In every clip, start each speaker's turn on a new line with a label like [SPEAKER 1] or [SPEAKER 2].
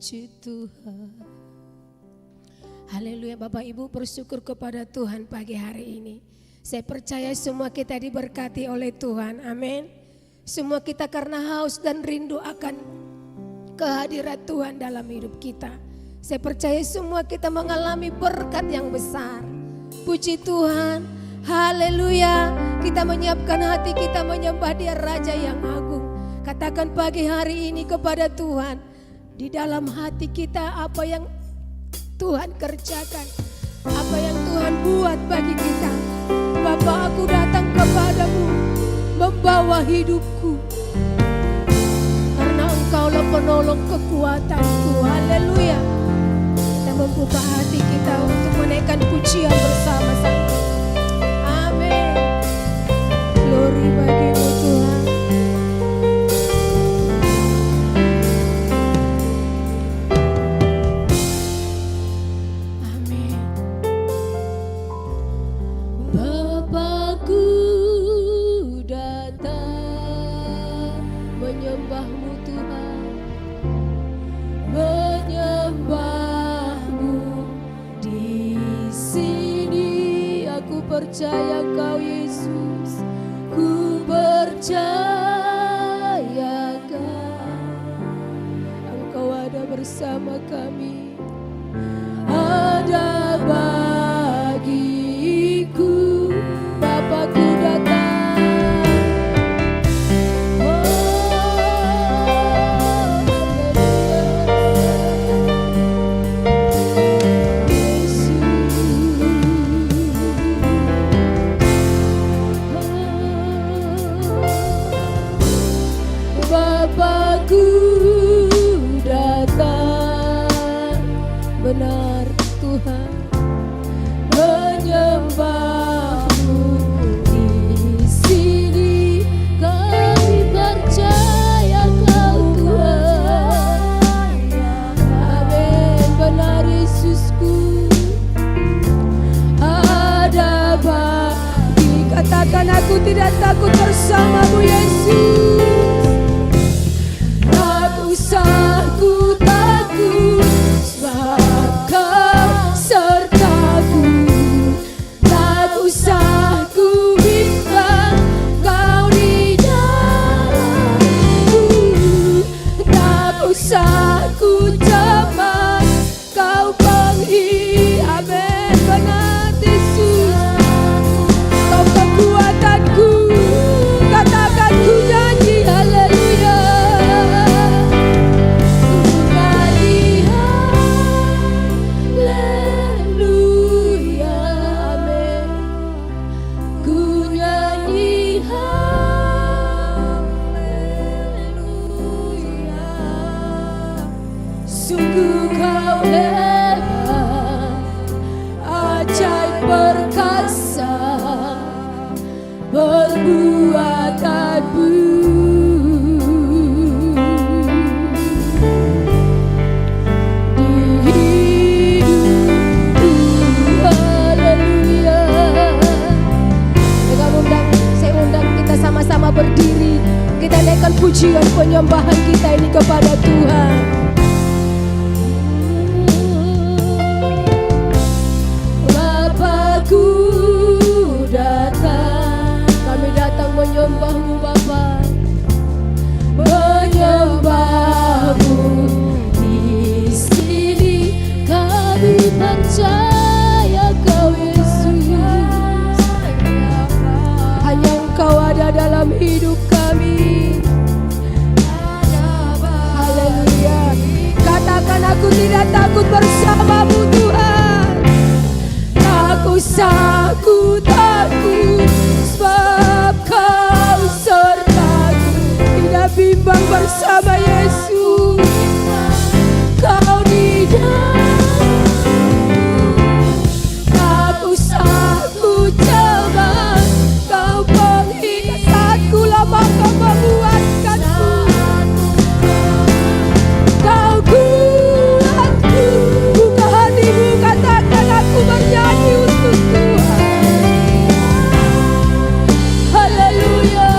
[SPEAKER 1] Puji Tuhan. Haleluya. Bapak Ibu bersyukur kepada Tuhan pagi hari ini. Saya percaya semua kita diberkati oleh Tuhan. Amin. Semua kita karena haus dan rindu akan kehadirat Tuhan dalam hidup kita. Saya percaya semua kita mengalami berkat yang besar. Puji Tuhan. Haleluya. Kita menyiapkan hati kita menyembah Dia Raja yang agung. Katakan pagi hari ini kepada Tuhan. Di dalam hati kita apa yang Tuhan kerjakan, apa yang Tuhan buat bagi kita. Bapa, aku datang kepadamu membawa hidupku, karena Engkaulah penolong kekuatanku. Haleluya. Kita membuka hati kita untuk menaikkan pujian bersama-sama. Amin. Glory bagi-Mu Tuhan.
[SPEAKER 2] Percaya Kau Yesus, ku percaya Engkau ada bersama kami, ada bagiku. Bapakku datang. Benar Tuhan, menyembah-Mu di sini. Kami percaya Kau Tuhan. Amin. Benar Yesusku, ada bagi. Katakan aku tidak takut bersama-Mu Yesus. Tak usah ku takut, sebab Kau sertaku. Tak usah ku bimbang, Kau di dalamku. Tak usah ku cemas, Kau penghidup. Amin. Benar Yesus, Kau kekuatanku. Katakan ku nyanyi haleluya. Sungguh Kau hebat, ajaib perkasa perbuatanmu. Di hidupku, haleluya. Saya undang kita sama-sama berdiri. Kita naikkan pujian penyembahan kita ini kepada Tuhan. Kami datang menyembah-Mu Bapa, menyembah-Mu di sini. Kami percaya Kau Yesus, hanya Engkau ada dalam hidup kami. Haleluya. Katakan aku tidak takut bersama-Mu Tuhan. Tak usah ku takut, sebab Kau sertaku. Tidak bimbang bersama Yesus, Kau di dalamku. Tak usah ku cemas, Kau penghidup. Saat ku lama Kau menguatkanku, Kau kuatku. Buka hatimu, katakan aku bernyanyi untuk Tuhan. Haleluya.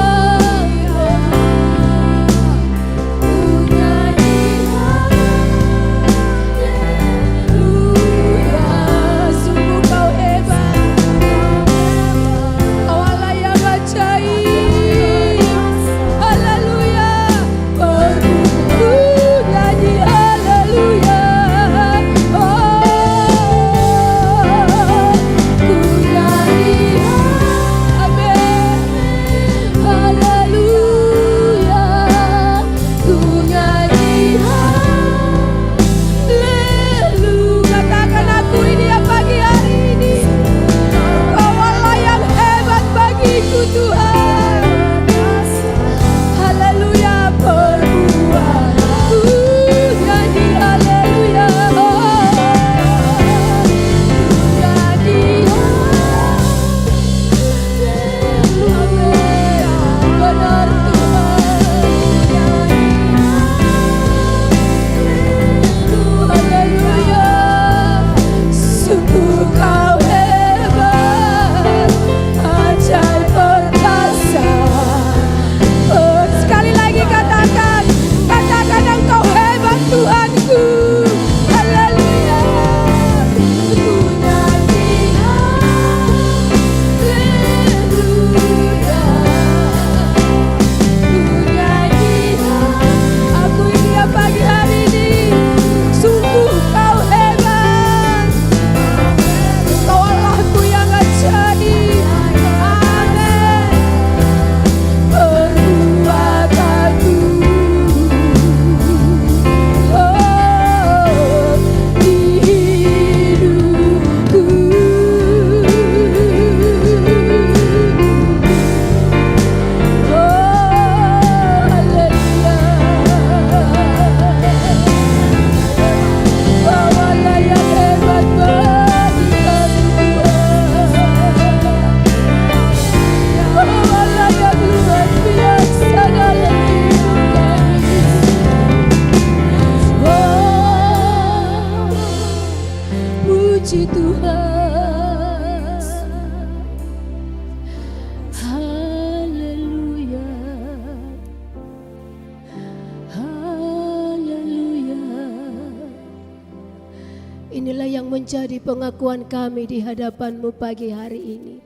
[SPEAKER 1] Inilah yang menjadi pengakuan kami di hadapan-Mu pagi hari ini.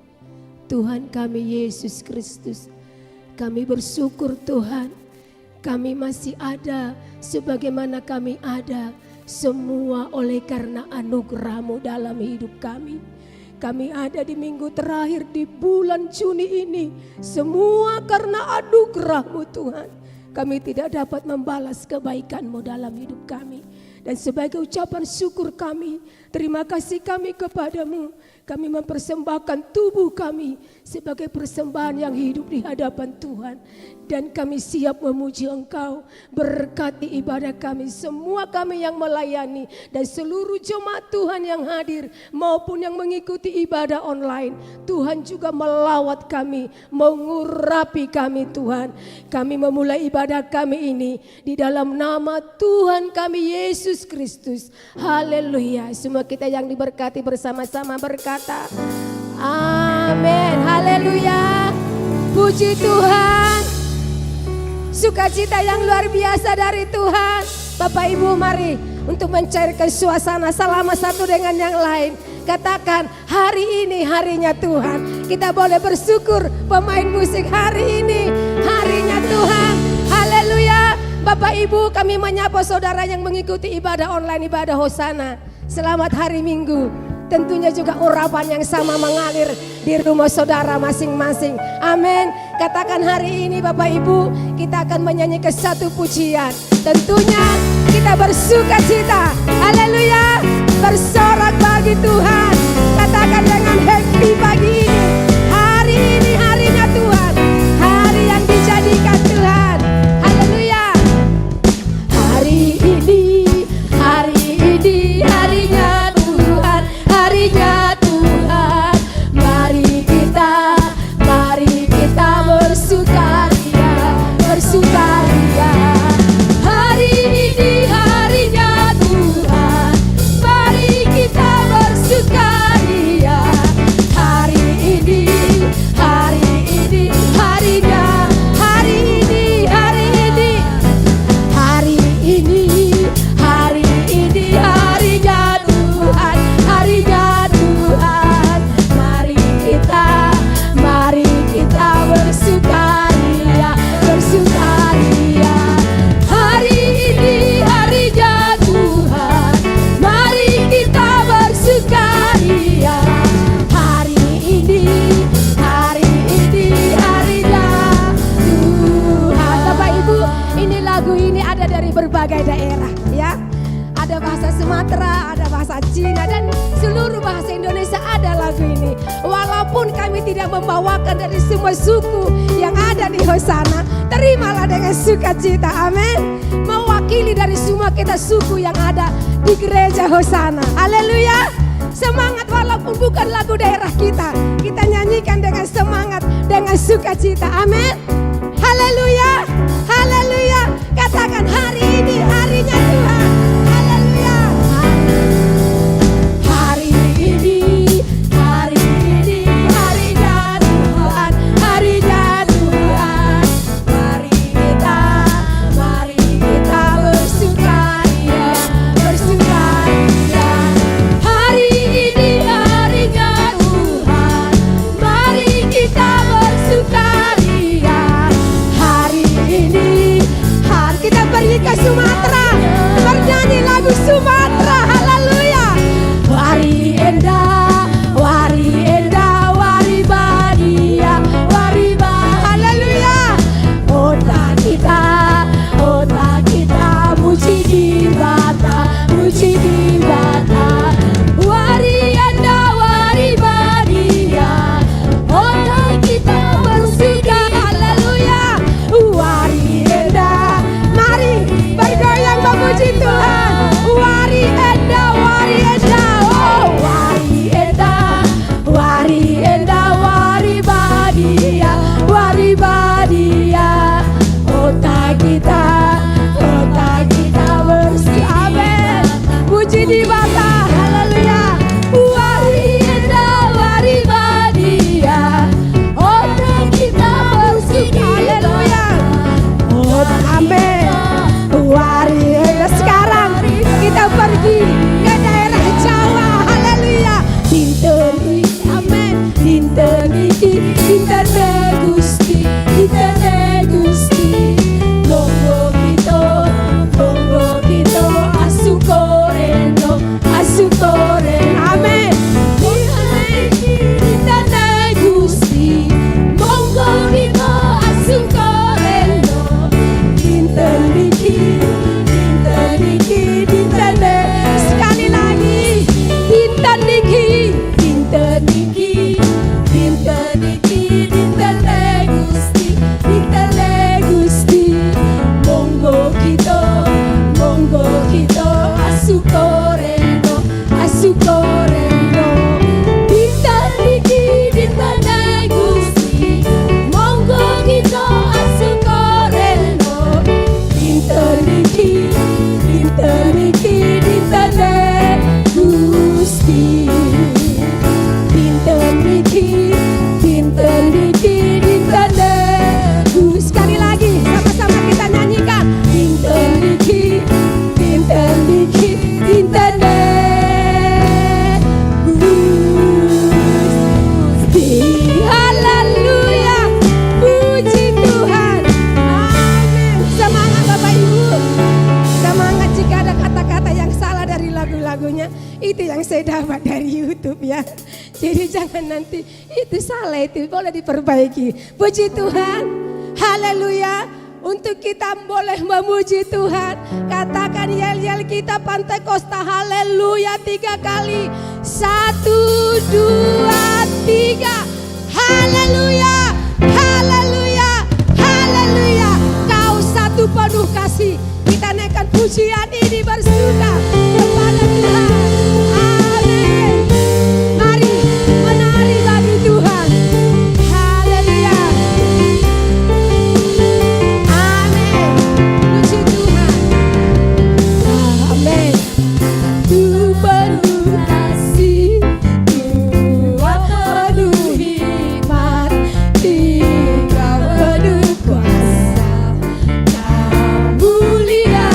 [SPEAKER 1] Tuhan kami Yesus Kristus, kami bersyukur Tuhan, kami masih ada sebagaimana kami ada, semua oleh karena anugerah-Mu dalam hidup kami. Kami ada di minggu terakhir di bulan Juni ini, semua karena anugerah-Mu Tuhan. Kami tidak dapat membalas kebaikan-Mu dalam hidup kami. Dan sebagai ucapan syukur kami, terima kasih kami kepadamu. Kami mempersembahkan tubuh kami sebagai persembahan yang hidup di hadapan Tuhan. Dan kami siap memuji Engkau. Berkati ibadah kami, semua kami yang melayani dan seluruh jemaat Tuhan yang hadir maupun yang mengikuti ibadah online. Tuhan juga melawat kami, mengurapi kami Tuhan. Kami memulai ibadah kami ini di dalam nama Tuhan kami Yesus Kristus. Haleluya. Semua kita yang diberkati bersama-sama berkata amin. Haleluya. Puji Tuhan. Sukacita yang luar biasa dari Tuhan. Bapak Ibu mari untuk mencairkan suasana selama satu dengan yang lain. Katakan hari ini harinya Tuhan. Kita boleh bersyukur pemain musik hari ini harinya Tuhan. Haleluya. Bapak Ibu kami menyapa saudara yang mengikuti ibadah online ibadah Hosana. Selamat hari Minggu. Tentunya juga urapan yang sama mengalir di rumah saudara masing-masing. Amin. Katakan hari ini Bapak Ibu kita akan menyanyikan satu pujian. Tentunya kita bersuka cita. Haleluya. Bersorak bagi Tuhan. Katakan dengan happy pagi ini. Hari ini harinya Tuhan. Hari yang dijadikan Tuhan. Haleluya. Hari ini harinya Tuhan. Harinya Tuhan, mari kita bersukaria, bersukaria. Hari ini harinya Tuhan, mari kita bersukaria. Hari ini harinya, hari ini harinya Tuhan. Harinya Tuhan, mari kita bersukaria, bersukaria. Hari ini harinya Tuhan, mari kita bersukaria. Hari ini harinya Tuhan. Bapak Ibu, ini lagu ini ada dari berbagai daerah ya. Ada bahasa Sumatera, ada bahasa Cina dan seluruh bahasa Indonesia ada lagu ini. Walaupun kami tidak membawakan dari semua suku yang ada di Hosana, terimalah dengan sukacita. Amin. Mewakili dari semua kita suku yang ada di gereja Hosana. Haleluya. Semangat walaupun bukan lagu daerah kita. Kita nyanyikan dengan semangat, dengan sukacita. Amin. Haleluya. Haleluya. Katakan hari ini harinya Tuhan. Hari ini harinya Tuhan, harinya Tuhan. Mari kita bersukaria, bersukaria. Hari ini harinya Tuhan, mari kita bersukaria. Hari ini kita pergi ke Sumatera, bernyanyi lagu Sumatera. Haleluya. Wari endah, wari badia, wari ba. Haleluya. Otak kita muji di bata, muji di bata. Wari endah, wari badia, otak kita bersuka. Haleluya. Wari endah, mari berdoa. Itu yang saya dapat dari YouTube ya. Jadi jangan nanti itu salah, itu boleh diperbaiki. Puji Tuhan, haleluya. Untuk kita boleh memuji Tuhan, katakan yel-yel kita Pantai Kosta haleluya 3 kali. 1, 2, 3. Haleluya, haleluya, haleluya. Kau satu penuh kasih. Kita naikkan pujian ini bersuka kepada Tuhan. Amin. Mari menari bagi Tuhan. Haleluya. Amin. Puji Tuhan. Amin. Tuhan penuh kasih, Tuhan penuh hikmat, Engkau penuh kuasa, Kau mulia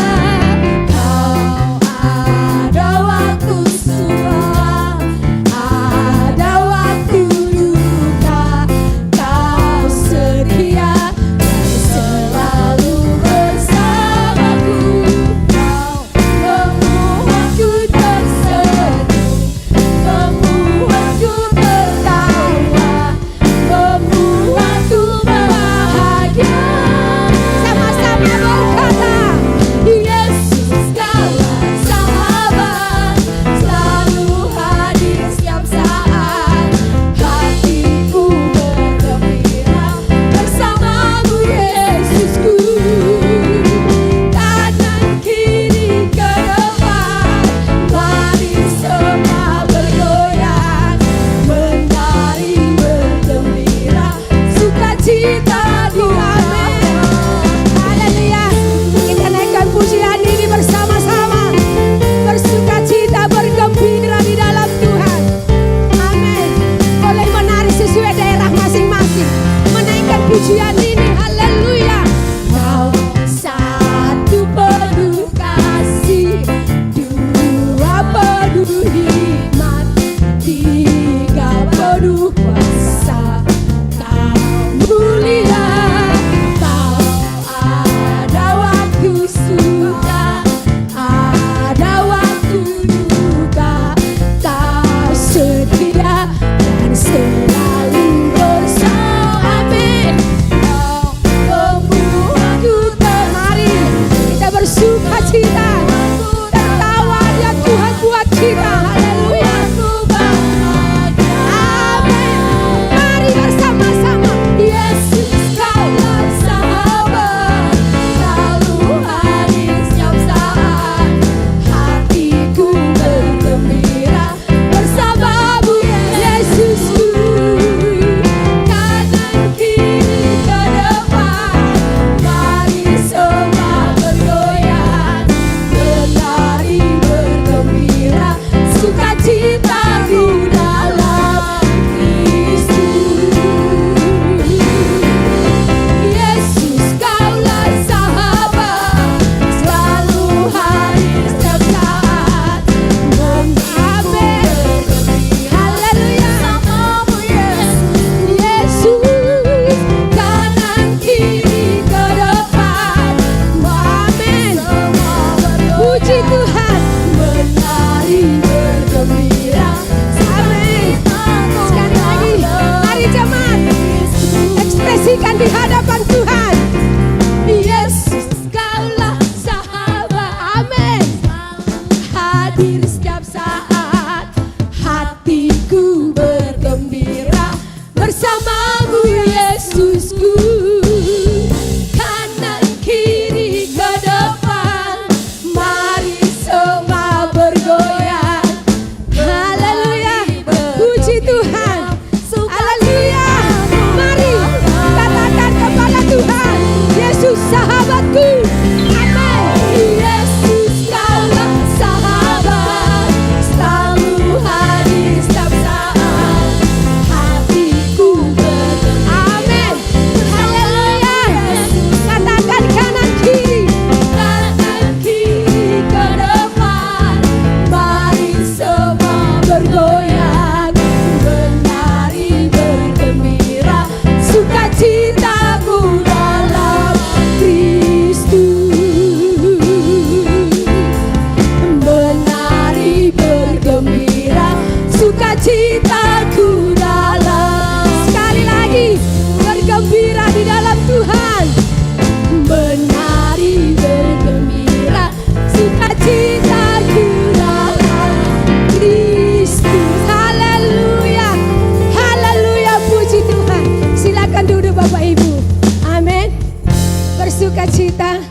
[SPEAKER 1] bersukacita.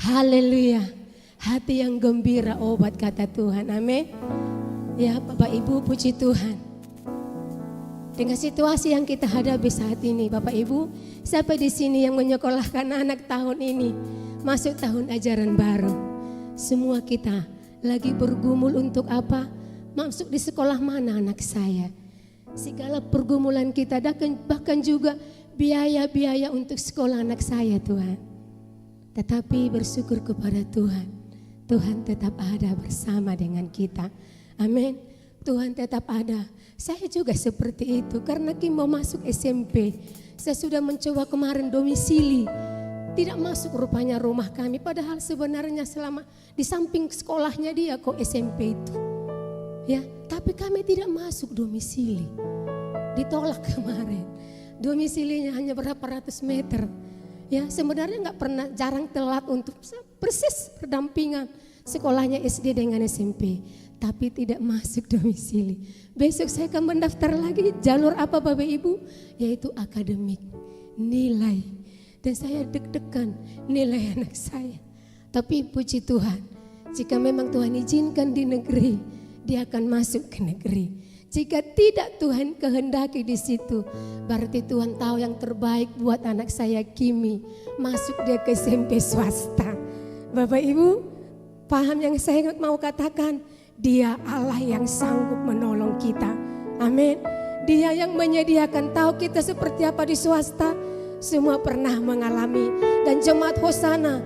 [SPEAKER 1] Haleluya. Hati yang gembira obat kata Tuhan. Amin. Ya Bapak Ibu, puji Tuhan. Dengan situasi yang kita hadapi saat ini, Bapak Ibu, siapa di sini yang menyekolahkan anak tahun ini masuk tahun ajaran baru? Semua kita lagi bergumul untuk apa? Masuk di sekolah mana anak saya? Segala pergumulan kita, bahkan juga biaya-biaya untuk sekolah anak saya, Tuhan. Tetapi bersyukur kepada Tuhan, Tuhan tetap ada bersama dengan kita. Amin. Tuhan tetap ada. Saya juga seperti itu karena Kim mau masuk SMP. Saya sudah mencoba kemarin domisili. Tidak masuk rupanya rumah kami. Padahal sebenarnya selama di samping sekolahnya dia kok SMP itu. Ya, tapi kami tidak masuk domisili. Ditolak kemarin. Domisilinya hanya berapa ratus meter. Ya, sebenarnya nggak pernah, jarang telat untuk persis berdampingan sekolahnya SD dengan SMP. Tapi tidak masuk domisili. Besok saya akan mendaftar lagi jalur apa Bapak Ibu? Yaitu akademik, nilai. Dan saya deg-degan nilai anak saya. Tapi puji Tuhan, jika memang Tuhan izinkan di negeri, dia akan masuk ke negeri. Jika tidak Tuhan kehendaki di situ, berarti Tuhan tahu yang terbaik buat anak saya Kimi, masuk dia ke SMP swasta. Bapak Ibu, paham yang saya mau katakan? Dia Allah yang sanggup menolong kita. Amin. Dia yang menyediakan, tahu kita seperti apa di swasta. Semua pernah mengalami. Dan jemaat Hosana,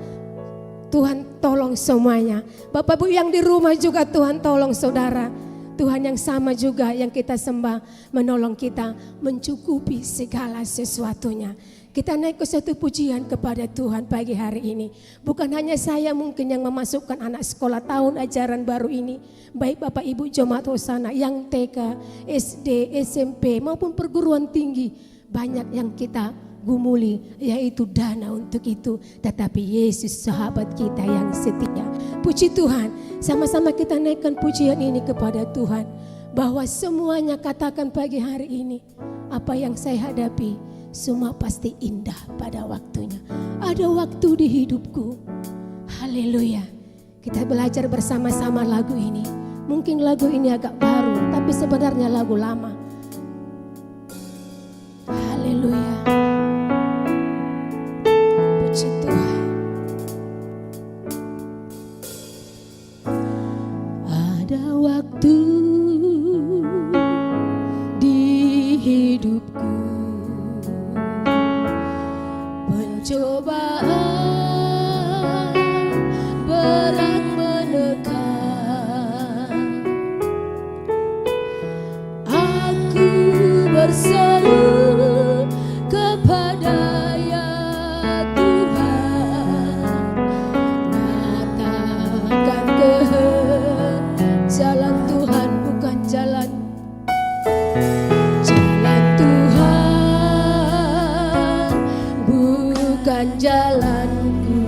[SPEAKER 1] Tuhan tolong semuanya. Bapak Ibu yang di rumah juga Tuhan tolong saudara. Tuhan yang sama juga yang kita sembah, menolong kita, mencukupi segala sesuatunya. Kita naik ke satu pujian kepada Tuhan pagi hari ini. Bukan hanya saya mungkin yang memasukkan anak sekolah tahun ajaran baru ini. Baik Bapak Ibu jemaat Hosana yang TK, SD, SMP maupun perguruan tinggi. Banyak yang kita gumuli yaitu dana untuk itu. Tetapi Yesus sahabat kita yang setia. Puji Tuhan, sama-sama kita naikkan pujian ini kepada Tuhan. Bahwa semuanya katakan pagi hari ini, apa yang saya hadapi semua pasti indah pada waktunya. Ada waktu di hidupku. Haleluya. Kita belajar bersama-sama lagu ini. Mungkin lagu ini agak baru, tapi sebenarnya lagu lama. Haleluya. Puji Tuhan. Ada waktu di hidupku, cobaan berat menekan. Aku berseru kepada ya Tuhan, katakan jalan Tuhan bukan jalan jalanku.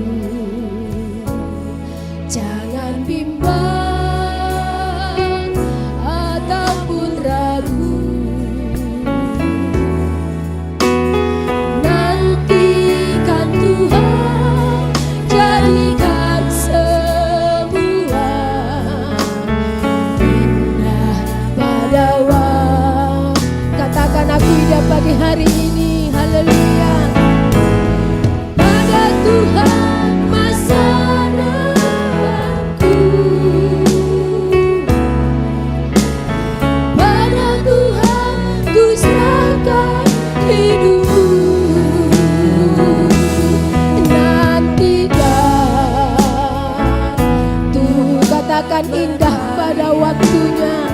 [SPEAKER 1] Jangan bimbang ataupun ragu. Nantikan Tuhan jadikan semua indah pada waktu. Katakan aku indah pagi hari ini. Haleluya. Tuhan masa depanku, pada Tuhan ku serahkan hidupku. Nantikan Tuhan, katakan indah pada waktunya.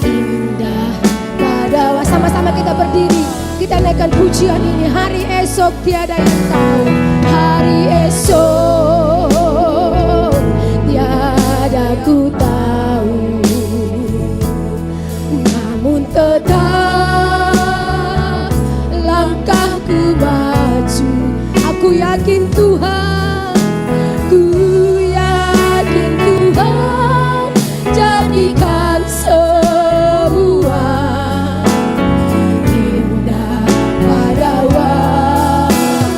[SPEAKER 1] Indah pada waktu. Sama-sama kita berdiri. Kita naikkan pujian ini. Hari esok tiada yang tahu. Hari esok tiada ku tahu. Namun tetap langkahku maju. Aku yakin Tuhan, ku yakin Tuhan jadikan semua indah pada waktu.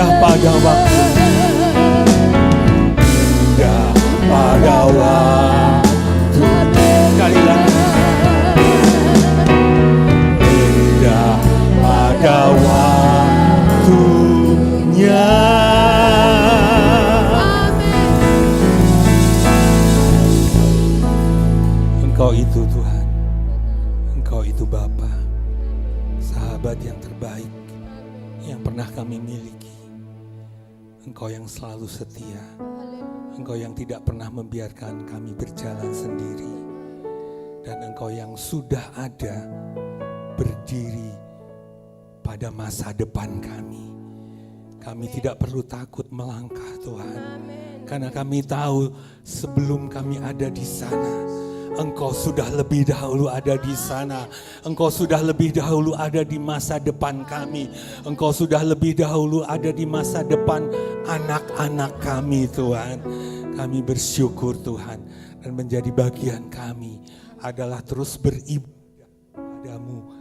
[SPEAKER 3] indah pada waktu, indah pada waktu. Sekali lagi, indah pada waktunya. Engkau itu Tuhan, Engkau itu Bapa, sahabat yang terbaik yang pernah kami miliki. Engkau yang selalu setia, Engkau yang tidak pernah membiarkan kami berjalan sendiri, dan Engkau yang sudah ada berdiri pada masa depan kami. Kami tidak perlu takut melangkah Tuhan, karena kami tahu sebelum kami ada di sana, Engkau sudah lebih dahulu ada di sana. Engkau sudah lebih dahulu ada di masa depan kami. Engkau sudah lebih dahulu ada di masa depan anak-anak kami Tuhan. Kami bersyukur Tuhan, dan menjadi bagian kami adalah terus beribadah padamu.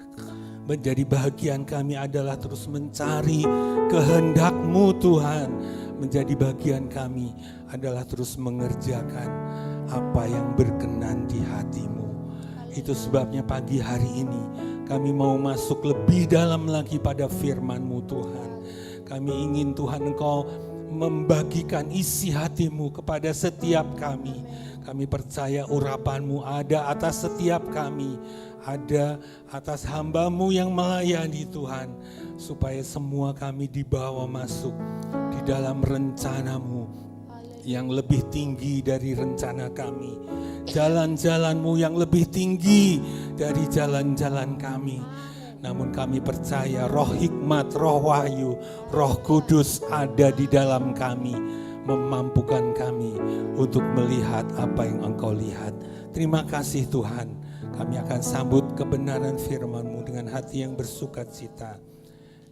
[SPEAKER 3] Menjadi bagian kami adalah terus mencari kehendak-Mu Tuhan. Menjadi bagian kami adalah terus mengerjakan apa yang berkenan di hati-Mu. Itu sebabnya pagi hari ini kami mau masuk lebih dalam lagi pada firman-Mu Tuhan. Kami ingin Tuhan Engkau membagikan isi hati-Mu kepada setiap kami. Kami percaya urapan-Mu ada atas setiap kami, ada atas hamba-Mu yang melayani Tuhan, supaya semua kami dibawa masuk di dalam rencana-Mu yang lebih tinggi dari rencana kami, jalan-jalan-Mu yang lebih tinggi dari jalan-jalan kami. Namun kami percaya roh hikmat, roh wahyu, roh kudus ada di dalam kami, memampukan kami untuk melihat apa yang Engkau lihat. Terima kasih Tuhan, kami akan sambut kebenaran firman-Mu dengan hati yang bersukacita.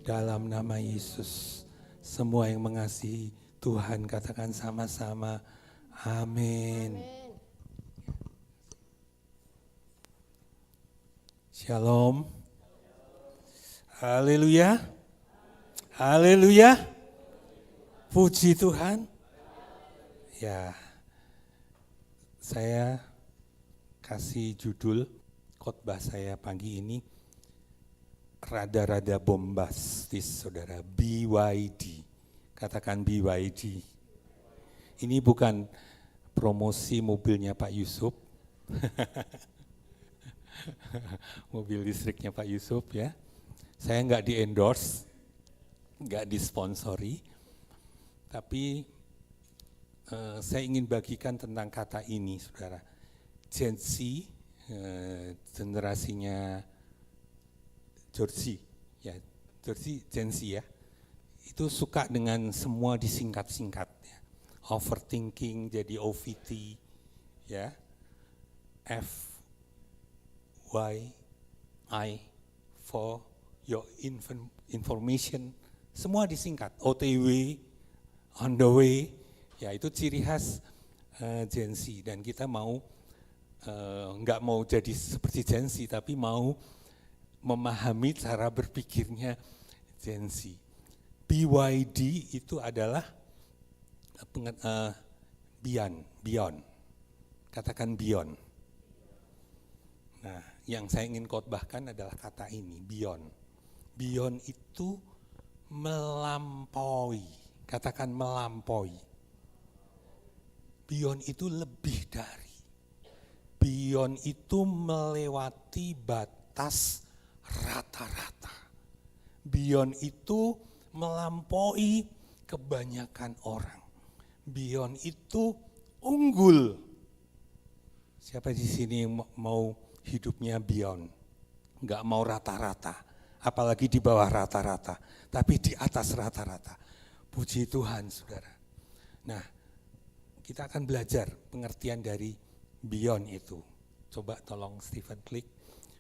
[SPEAKER 3] Dalam nama Yesus, semua yang mengasihi Tuhan katakan sama-sama, amin. Shalom. Haleluya. Haleluya. Puji Tuhan. Ya, saya kasih judul khotbah saya pagi ini rada-rada bombastis, saudara. BYD. Katakan BYD. Ini bukan promosi mobilnya Pak Yusuf. Mobil listriknya Pak Yusuf ya. Saya nggak di-endorse, nggak disponsori. Tapi saya ingin bagikan tentang kata ini, saudara. Gen Z, generasinya Georgie, ya, Georgie Gen Z ya. Itu suka dengan semua disingkat-singkat ya. Overthinking jadi OVT ya. F Y I for your information, semua disingkat. OTW, on the way, ya itu ciri khas Gen Z. Dan kita mau nggak mau jadi seperti Gen Z, tapi mau memahami cara berpikirnya Gen Z. BYD itu adalah beyond. Katakan beyond. Nah, yang saya ingin khotbahkan adalah kata ini, beyond. Beyond itu melampaui. Katakan melampaui. Beyond itu lebih dari. Beyond itu melewati batas rata-rata. Beyond itu melampaui kebanyakan orang. Beyond itu unggul. Siapa di sini yang mau hidupnya beyond? Enggak mau rata-rata, apalagi di bawah rata-rata, tapi di atas rata-rata. Puji Tuhan, saudara. Nah, kita akan belajar pengertian dari beyond itu. Coba tolong Stephen klik.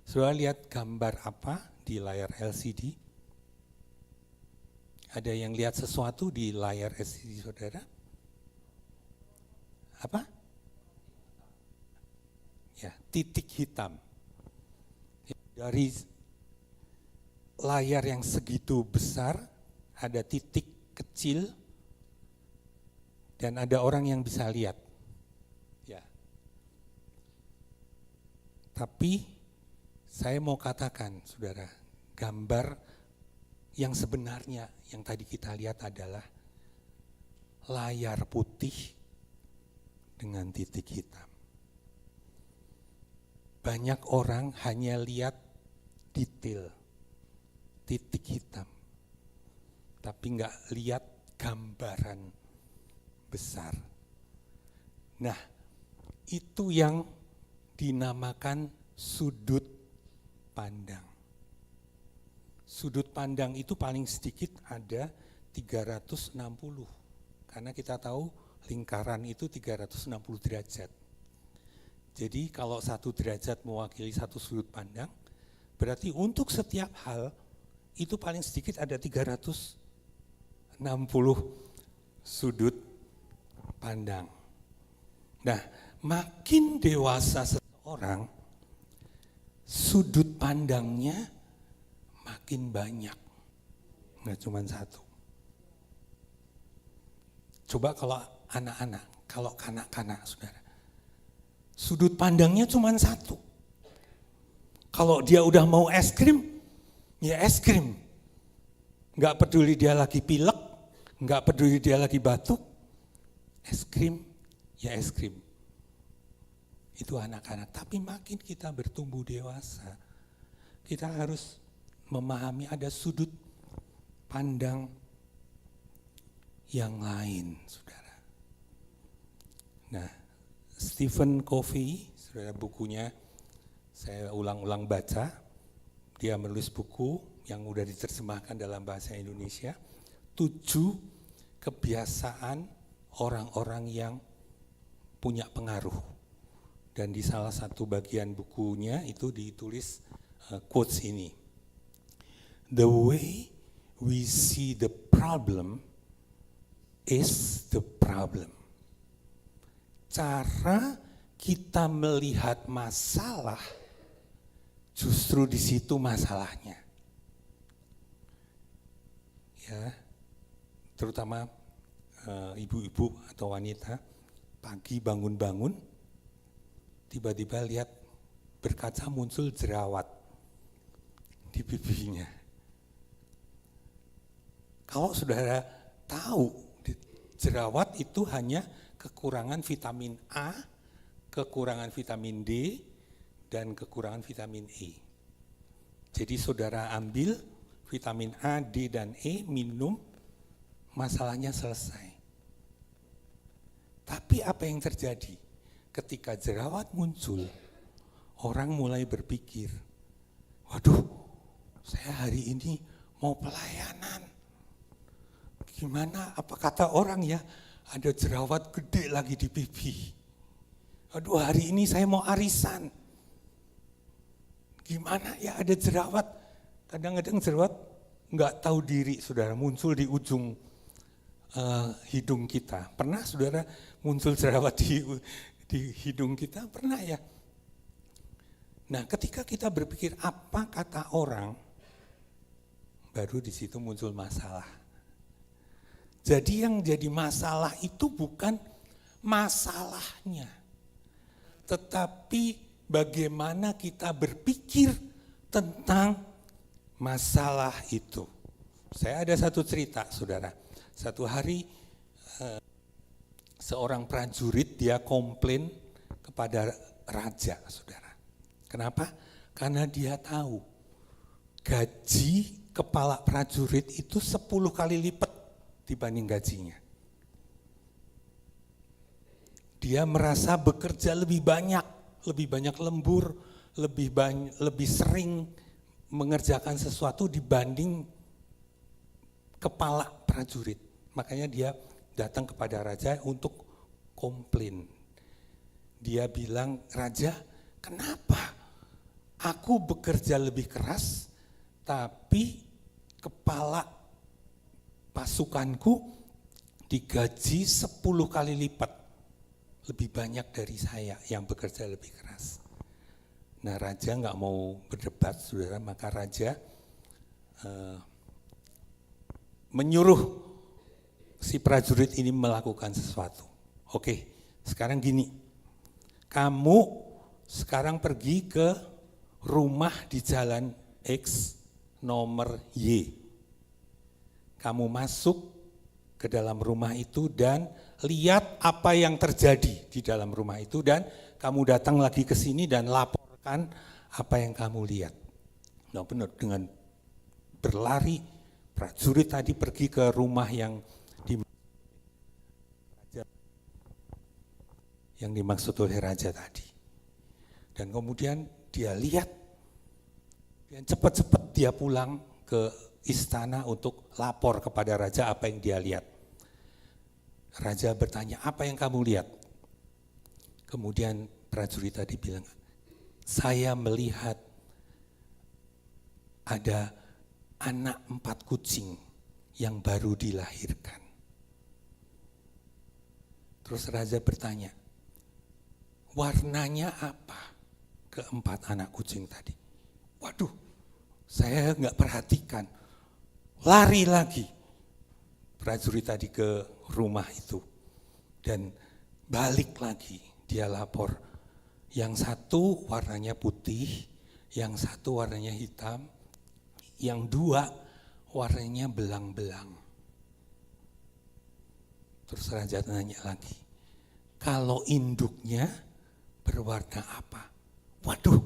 [SPEAKER 3] Saudara lihat gambar apa di layar LCD? Ada yang lihat sesuatu di layar LCD saudara? Apa? Ya, titik hitam. Dari layar yang segitu besar, ada titik kecil dan ada orang yang bisa lihat. Ya. Tapi saya mau katakan, saudara, gambar yang sebenarnya yang tadi kita lihat adalah layar putih dengan titik hitam. Banyak orang hanya lihat detail, titik hitam, tapi nggak lihat gambaran besar. Nah, itu yang dinamakan sudut pandang. Sudut pandang itu paling sedikit ada 360, karena kita tahu lingkaran itu 360 derajat. Jadi kalau 1 derajat mewakili 1 sudut pandang, berarti untuk setiap hal itu paling sedikit ada 360 sudut pandang. Nah, makin dewasa seseorang, sudut pandangnya makin banyak, nggak cuma 1. Coba kalau anak-anak, kalau kanak-kanak, saudara, sudut pandangnya cuma 1. Kalau dia udah mau es krim, ya es krim. Nggak peduli dia lagi pilek, nggak peduli dia lagi batuk, es krim, ya es krim. Itu anak-anak. Tapi makin kita bertumbuh dewasa, kita harus memahami ada sudut pandang yang lain, saudara. Nah, Stephen Covey, saudara, bukunya saya ulang-ulang baca. Dia menulis buku yang udah diterjemahkan dalam bahasa Indonesia, 7 kebiasaan orang-orang yang punya pengaruh. Dan di salah satu bagian bukunya itu ditulis quotes ini. The way we see the problem is the problem. Cara kita melihat masalah, justru di situ masalahnya. Ya, terutama ibu-ibu atau wanita, pagi bangun-bangun, tiba-tiba lihat berkaca muncul jerawat di pipinya. Kalau saudara tahu, jerawat itu hanya kekurangan vitamin A, kekurangan vitamin D, dan kekurangan vitamin E. Jadi saudara ambil vitamin A, D, dan E, minum, masalahnya selesai. Tapi apa yang terjadi? Ketika jerawat muncul, orang mulai berpikir, waduh, saya hari ini mau pelayanan. Gimana, apa kata orang ya, ada jerawat gede lagi di pipi. Aduh, hari ini saya mau arisan. Gimana ya, ada jerawat. Kadang-kadang jerawat nggak tahu diri, saudara, muncul di ujung hidung kita. Pernah, saudara, muncul jerawat di hidung kita? Pernah ya? Nah, ketika kita berpikir apa kata orang, baru di situ muncul masalah. Jadi yang jadi masalah itu bukan masalahnya, tetapi bagaimana kita berpikir tentang masalah itu. Saya ada satu cerita, saudara. Satu hari seorang prajurit, dia komplain kepada raja, saudara. Kenapa? Karena dia tahu gaji kepala prajurit itu 10 kali lipat dibanding gajinya. Dia merasa bekerja lebih banyak lembur, lebih sering mengerjakan sesuatu dibanding kepala prajurit. Makanya dia datang kepada raja untuk komplain. Dia bilang, "Raja, kenapa aku bekerja lebih keras, tapi kepala pasukanku digaji 10 kali lipat, lebih banyak dari saya yang bekerja lebih keras." Nah, raja nggak mau berdebat, saudara, maka raja menyuruh si prajurit ini melakukan sesuatu. Oke, sekarang gini, kamu sekarang pergi ke rumah di jalan X nomor Y. Kamu masuk ke dalam rumah itu dan lihat apa yang terjadi di dalam rumah itu, dan kamu datang lagi ke sini dan laporkan apa yang kamu lihat. Nah, benar, dengan berlari prajurit tadi pergi ke rumah yang dimaksud oleh raja tadi. Dan kemudian dia lihat, dan cepat-cepat dia pulang ke istana untuk lapor kepada raja apa yang dia lihat. Raja bertanya, apa yang kamu lihat? Kemudian prajurit tadi bilang, saya melihat ada anak 4 kucing yang baru dilahirkan. Terus raja bertanya, warnanya apa keempat anak kucing tadi? Waduh, saya nggak perhatikan. Lari lagi prajurit tadi ke rumah itu dan balik lagi, dia lapor. Yang satu warnanya putih, yang satu warnanya hitam, yang 2 warnanya belang-belang. Terus raja tanya lagi, kalau induknya berwarna apa? Waduh,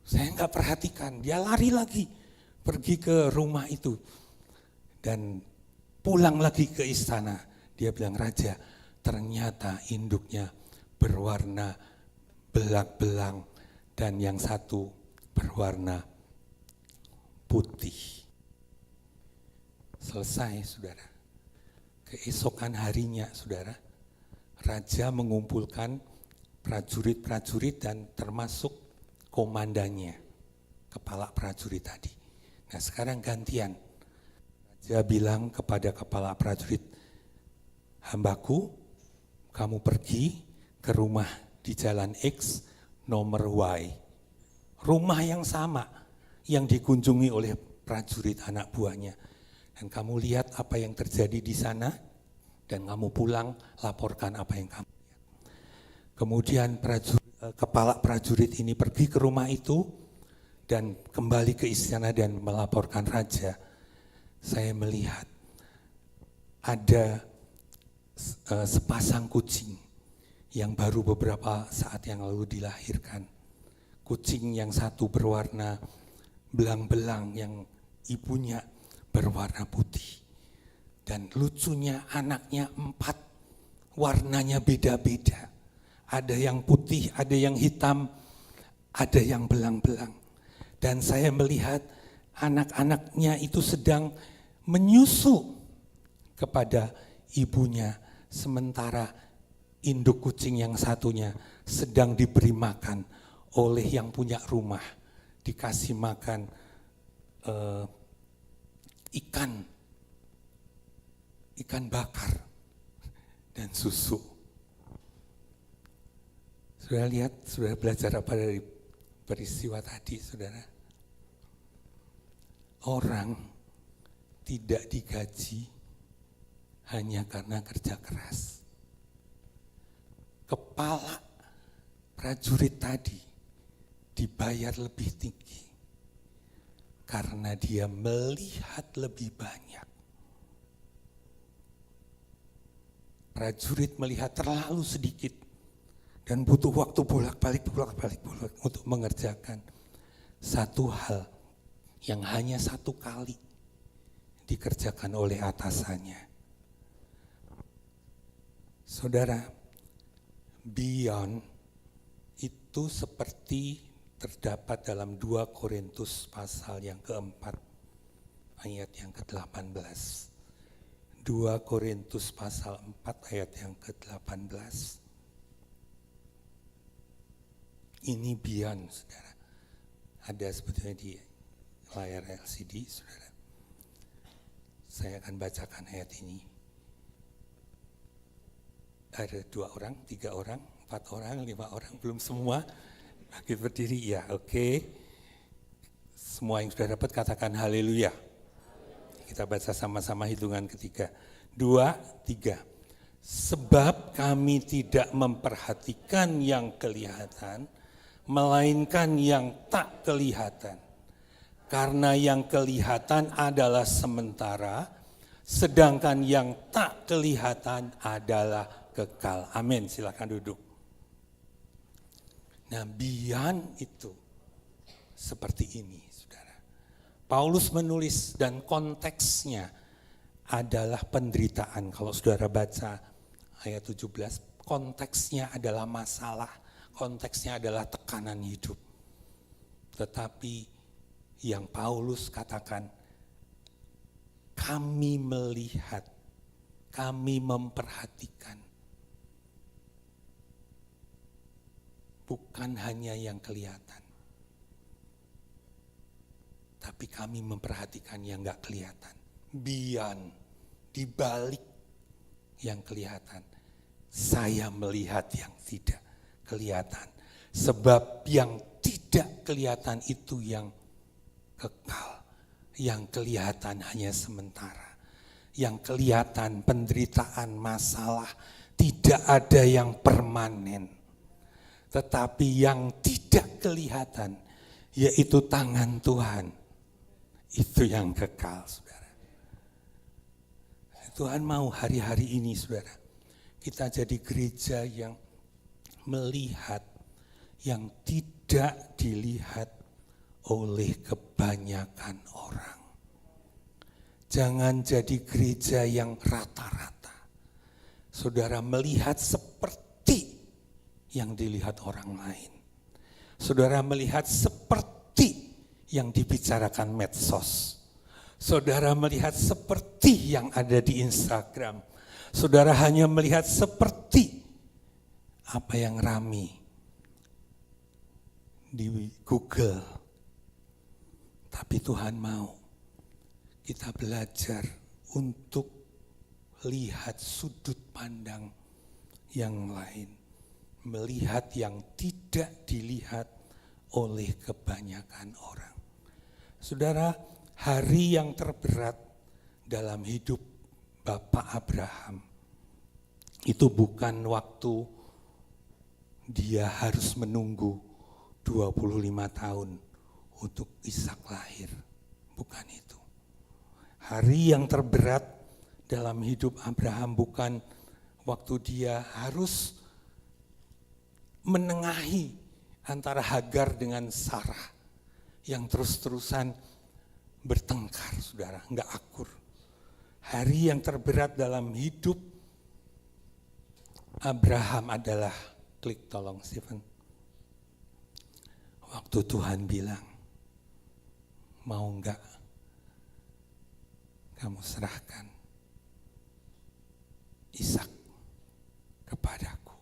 [SPEAKER 3] saya nggak perhatikan. Dia lari lagi, pergi ke rumah itu dan pulang lagi ke istana. Dia bilang, raja, ternyata induknya berwarna belang-belang dan yang satu berwarna putih. Selesai, saudara. Keesokan harinya, saudara, raja mengumpulkan prajurit-prajurit dan termasuk komandannya, kepala prajurit tadi. Nah, sekarang gantian. Raja bilang kepada kepala prajurit, hambaku, kamu pergi ke rumah di jalan X nomor Y. Rumah yang sama yang dikunjungi oleh prajurit anak buahnya. Dan kamu lihat apa yang terjadi di sana, dan kamu pulang laporkan apa yang kamu lihat. Kemudian kepala prajurit ini pergi ke rumah itu dan kembali ke istana dan melaporkan raja. Saya melihat ada sepasang kucing yang baru beberapa saat yang lalu dilahirkan. Kucing yang satu berwarna belang-belang, yang ibunya berwarna putih. Dan lucunya anaknya 4, warnanya beda-beda. Ada yang putih, ada yang hitam, ada yang belang-belang. Dan saya melihat anak-anaknya itu sedang menyusu kepada ibunya, sementara induk kucing yang satunya sedang diberi makan oleh yang punya rumah, dikasih makan ikan bakar dan susu. Sudah lihat, sudah belajar apa dari peristiwa tadi, saudara? Orang tidak digaji hanya karena kerja keras. Kepala prajurit tadi dibayar lebih tinggi karena dia melihat lebih banyak. Prajurit melihat terlalu sedikit dan butuh waktu bolak-balik untuk mengerjakan satu hal yang hanya 1 kali dikerjakan oleh atasannya. Saudara, beyond itu seperti terdapat dalam 2 Korintus pasal yang keempat, ayat yang ke-18. 2 Korintus pasal 4 ayat yang ke-18. Ini beyond, saudara. Ada sebetulnya di layar LCD, saudara. Saya akan bacakan ayat ini. Ada 2 orang, 3 orang, 4 orang, 5 orang, belum semua. Bagi berdiri, ya, oke. Semua yang sudah dapat katakan haleluya. kita baca sama-sama hitungan ketiga. 2, 3. Sebab kami tidak memperhatikan yang kelihatan, melainkan yang tak kelihatan. Karena yang kelihatan adalah sementara, sedangkan yang tak kelihatan adalah kekal. Amin, silakan duduk. Nah, beyond itu seperti ini, saudara. Paulus menulis dan konteksnya adalah penderitaan. Kalau saudara baca ayat 17, konteksnya adalah masalah, konteksnya adalah tekanan hidup. Tetapi yang Paulus katakan, kami melihat, kami memperhatikan. Bukan hanya yang kelihatan. Tapi kami memperhatikan yang gak kelihatan. Beyond, di balik yang kelihatan. Saya melihat yang tidak kelihatan. Sebab yang tidak kelihatan itu yang kekal. Yang kelihatan hanya sementara. Yang kelihatan penderitaan, masalah, tidak ada yang permanen. Tetapi yang tidak kelihatan, yaitu tangan Tuhan, itu yang kekal, saudara. Tuhan mau hari-hari ini, saudara, kita jadi gereja yang melihat yang tidak dilihat oleh kebanyakan orang. Jangan jadi gereja yang rata-rata. Saudara melihat seperti yang dilihat orang lain. Saudara melihat seperti yang dibicarakan medsos. Saudara melihat seperti yang ada di Instagram. Saudara hanya melihat seperti apa yang ramai di Google. Tapi Tuhan mau kita belajar untuk lihat sudut pandang yang lain. Melihat yang tidak dilihat oleh kebanyakan orang. Saudara, hari yang terberat dalam hidup Bapak Abraham itu bukan waktu dia harus menunggu 25 tahun untuk Ishak lahir. Bukan itu. Hari yang terberat dalam hidup Abraham bukan waktu dia harus menengahi antara Hagar dengan Sarah yang terus-terusan bertengkar, saudara, enggak akur. Hari yang terberat dalam hidup Abraham adalah, klik tolong Stephen, waktu Tuhan bilang, mau enggak kamu serahkan Ishak kepadaku.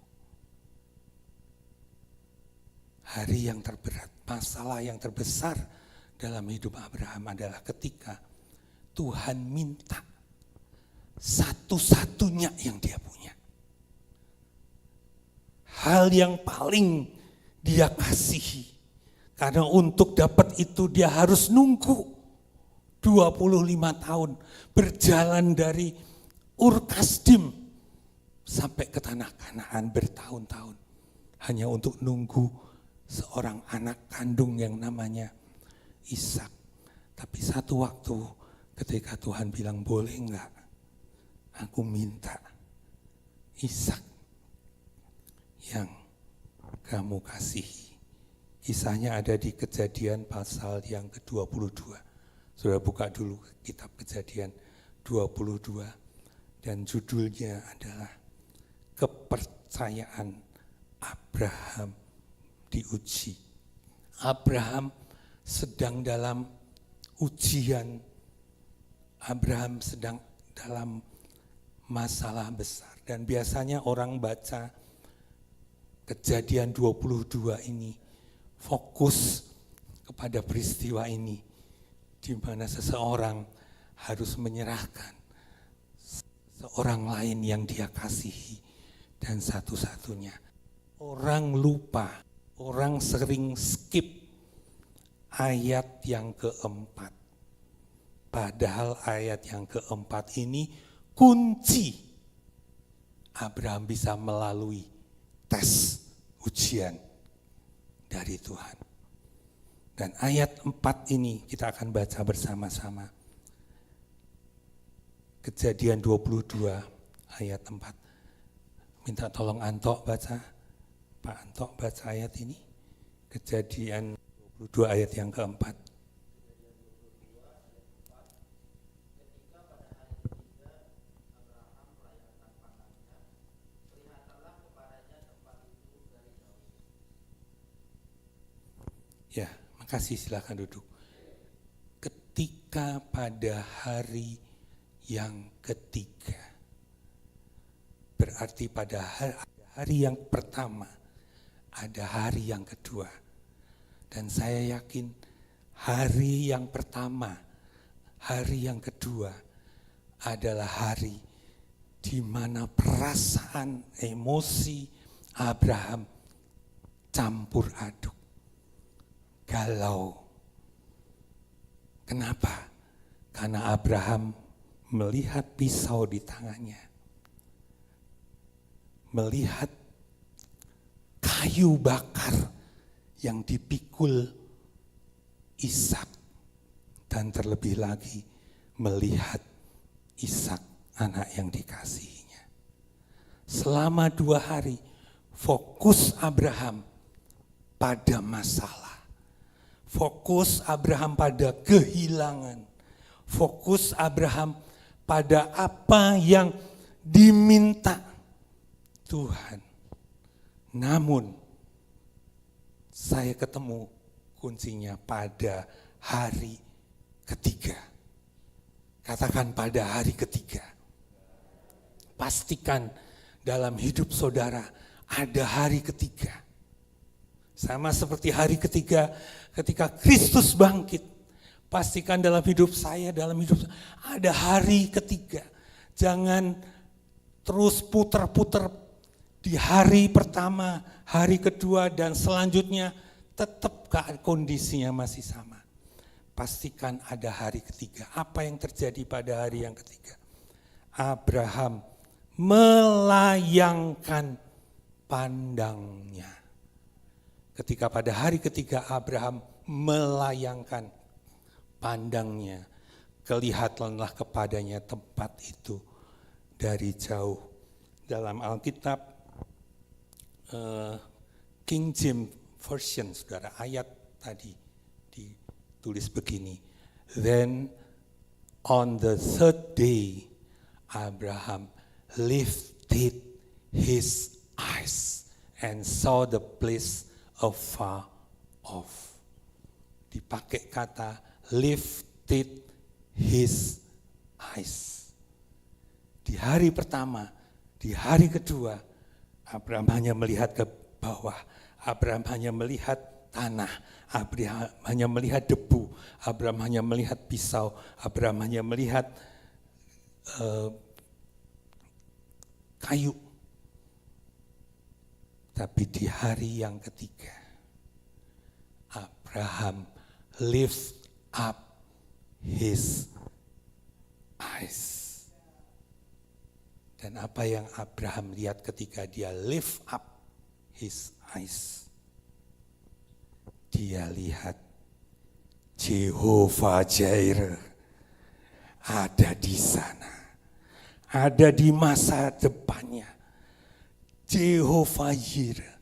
[SPEAKER 3] Hari yang terberat, masalah yang terbesar dalam hidup Abraham adalah ketika Tuhan minta satu-satunya yang dia punya. Hal yang paling dia kasihi. Karena untuk dapat itu dia harus nunggu 25 tahun. Berjalan dari Ur Kasdim sampai ke tanah Kanaan bertahun-tahun. Hanya untuk nunggu seorang anak kandung yang namanya Ishak. Tapi satu waktu ketika Tuhan bilang, boleh enggak aku minta Ishak yang kamu kasihi. Kisahnya ada di Kejadian pasal yang ke-22. Sudah buka dulu kitab Kejadian 22 dan judulnya adalah kepercayaan Abraham diuji. Abraham sedang dalam ujian. Abraham sedang dalam masalah besar. Dan biasanya orang baca Kejadian 22 ini fokus kepada peristiwa ini, di mana seseorang harus menyerahkan seorang lain yang dia kasihi dan satu-satunya. Orang lupa, orang sering skip ayat yang keempat. Padahal ayat yang keempat ini kunci Abraham bisa melalui tes ujian dari Tuhan. Dan ayat 4 ini kita akan baca bersama-sama. Kejadian 22 ayat 4. Minta tolong Antok baca. Pak Antok baca ayat ini. Kejadian 22 ayat yang keempat. Ya, makasih, silakan duduk. Ketika pada hari yang ketiga, berarti pada hari yang pertama, ada hari yang kedua. Dan saya yakin hari yang pertama, hari yang kedua adalah hari di mana perasaan, emosi Abraham campur aduk. Galau. Kenapa? Karena Abraham melihat pisau di tangannya. Melihat kayu bakar yang dipikul Ishak. Dan terlebih lagi melihat Ishak, anak yang dikasihinya. Selama 2 hari fokus Abraham pada masalah. Fokus Abraham pada kehilangan. Fokus Abraham pada apa yang diminta Tuhan. Namun saya ketemu kuncinya pada hari ketiga. Katakan pada hari ketiga. Pastikan dalam hidup saudara ada hari ketiga. Sama seperti hari ketiga ketika Kristus bangkit. Pastikan dalam hidup saya, dalam hidup saya, ada hari ketiga. Jangan terus putar-putar di hari pertama, hari kedua, dan selanjutnya tetap kondisinya masih sama. Pastikan ada hari ketiga. Apa yang terjadi pada hari yang ketiga? Abraham melayangkan pandangnya. Ketika pada hari ketiga Abraham melayangkan pandangnya, kelihatanlah kepadanya tempat itu dari jauh. Dalam Alkitab King James Version, saudara, ayat tadi ditulis begini. Then on the third day Abraham lifted his eyes and saw the place afar off. Dipakai kata lifted his eyes. Di hari pertama, di hari kedua, Abraham hanya melihat ke bawah. Abraham hanya melihat tanah. Abraham hanya melihat debu. Abraham hanya melihat pisau. Abraham hanya melihat kayu. Tapi di hari yang ketiga, Abraham lift up his eyes. Dan apa yang Abraham lihat ketika dia lift up his eyes? Dia lihat Jehovah Jireh ada di sana. Ada di masa depannya. Jehovah Jireh,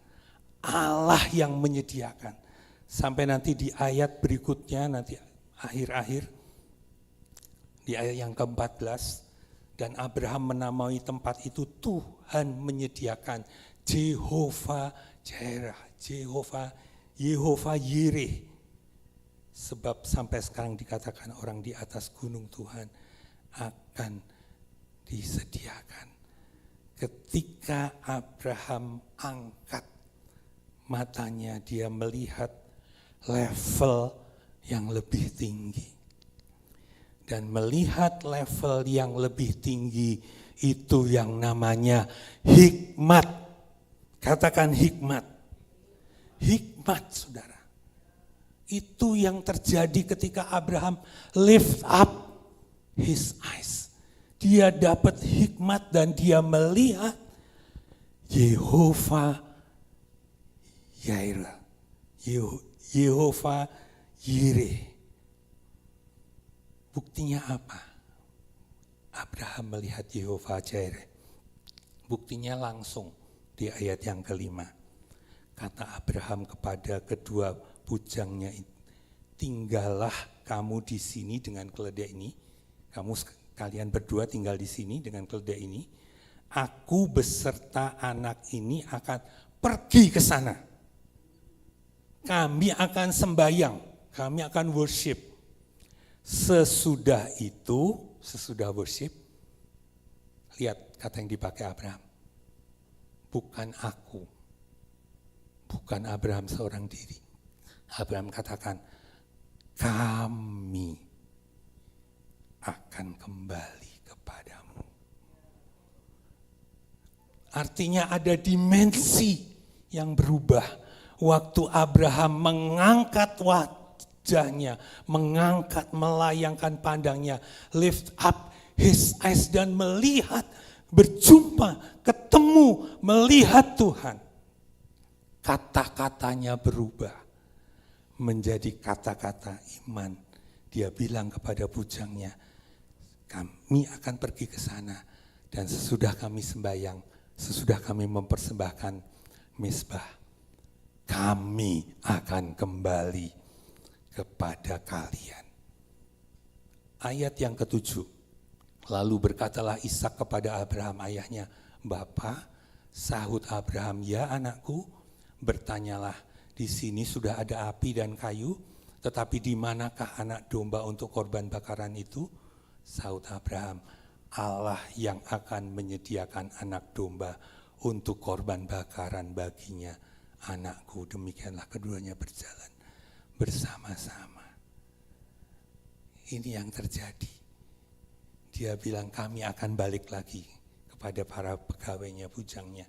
[SPEAKER 3] Allah yang menyediakan. Sampai nanti di ayat berikutnya, nanti akhir-akhir, di ayat yang ke-14, dan Abraham menamai tempat itu Tuhan menyediakan. Jehovah Jireh, Jehovah Jireh. Sebab sampai sekarang dikatakan orang di atas gunung Tuhan akan disediakan. Ketika Abraham angkat matanya, dia melihat level yang lebih tinggi. Dan melihat level yang lebih tinggi itu yang namanya hikmat. Katakan hikmat. Hikmat, saudara. Itu yang terjadi ketika Abraham lift up his eyes. Dia dapat hikmat dan dia melihat Yehova Yireh. Yehova Yireh. Buktinya apa? Abraham melihat Yehova Jireh. Buktinya langsung di ayat yang kelima. Kata Abraham kepada kedua bujangnya, tinggallah kamu di sini dengan keledai ini. Kalian berdua tinggal di sini dengan keledai ini. Aku beserta anak ini akan pergi ke sana. Kami akan sembahyang, kami akan worship. Sesudah worship, lihat kata yang dipakai Abraham. Bukan aku, bukan Abraham seorang diri. Abraham katakan, kami akan kembali kepadamu. Artinya ada dimensi yang berubah. Waktu Abraham mengangkat wajahnya, melayangkan pandangnya, lift up his eyes dan melihat, berjumpa, ketemu, melihat Tuhan. Kata-katanya berubah menjadi kata-kata iman. Dia bilang kepada bujangnya, kami akan pergi ke sana dan sesudah kami sembahyang, sesudah kami mempersembahkan mezbah, kami akan kembali kepada kalian. Ayat yang ketujuh. Lalu berkatalah Ishak kepada Abraham ayahnya, Bapa, sahut Abraham, ya anakku, bertanyalah, di sini sudah ada api dan kayu, tetapi di manakah anak domba untuk korban bakaran itu? Sahut Abraham, Allah yang akan menyediakan anak domba untuk korban bakaran baginya. Anakku, demikianlah keduanya berjalan bersama-sama. Ini yang terjadi. Dia bilang kami akan balik lagi kepada para pegawainya, bujangnya.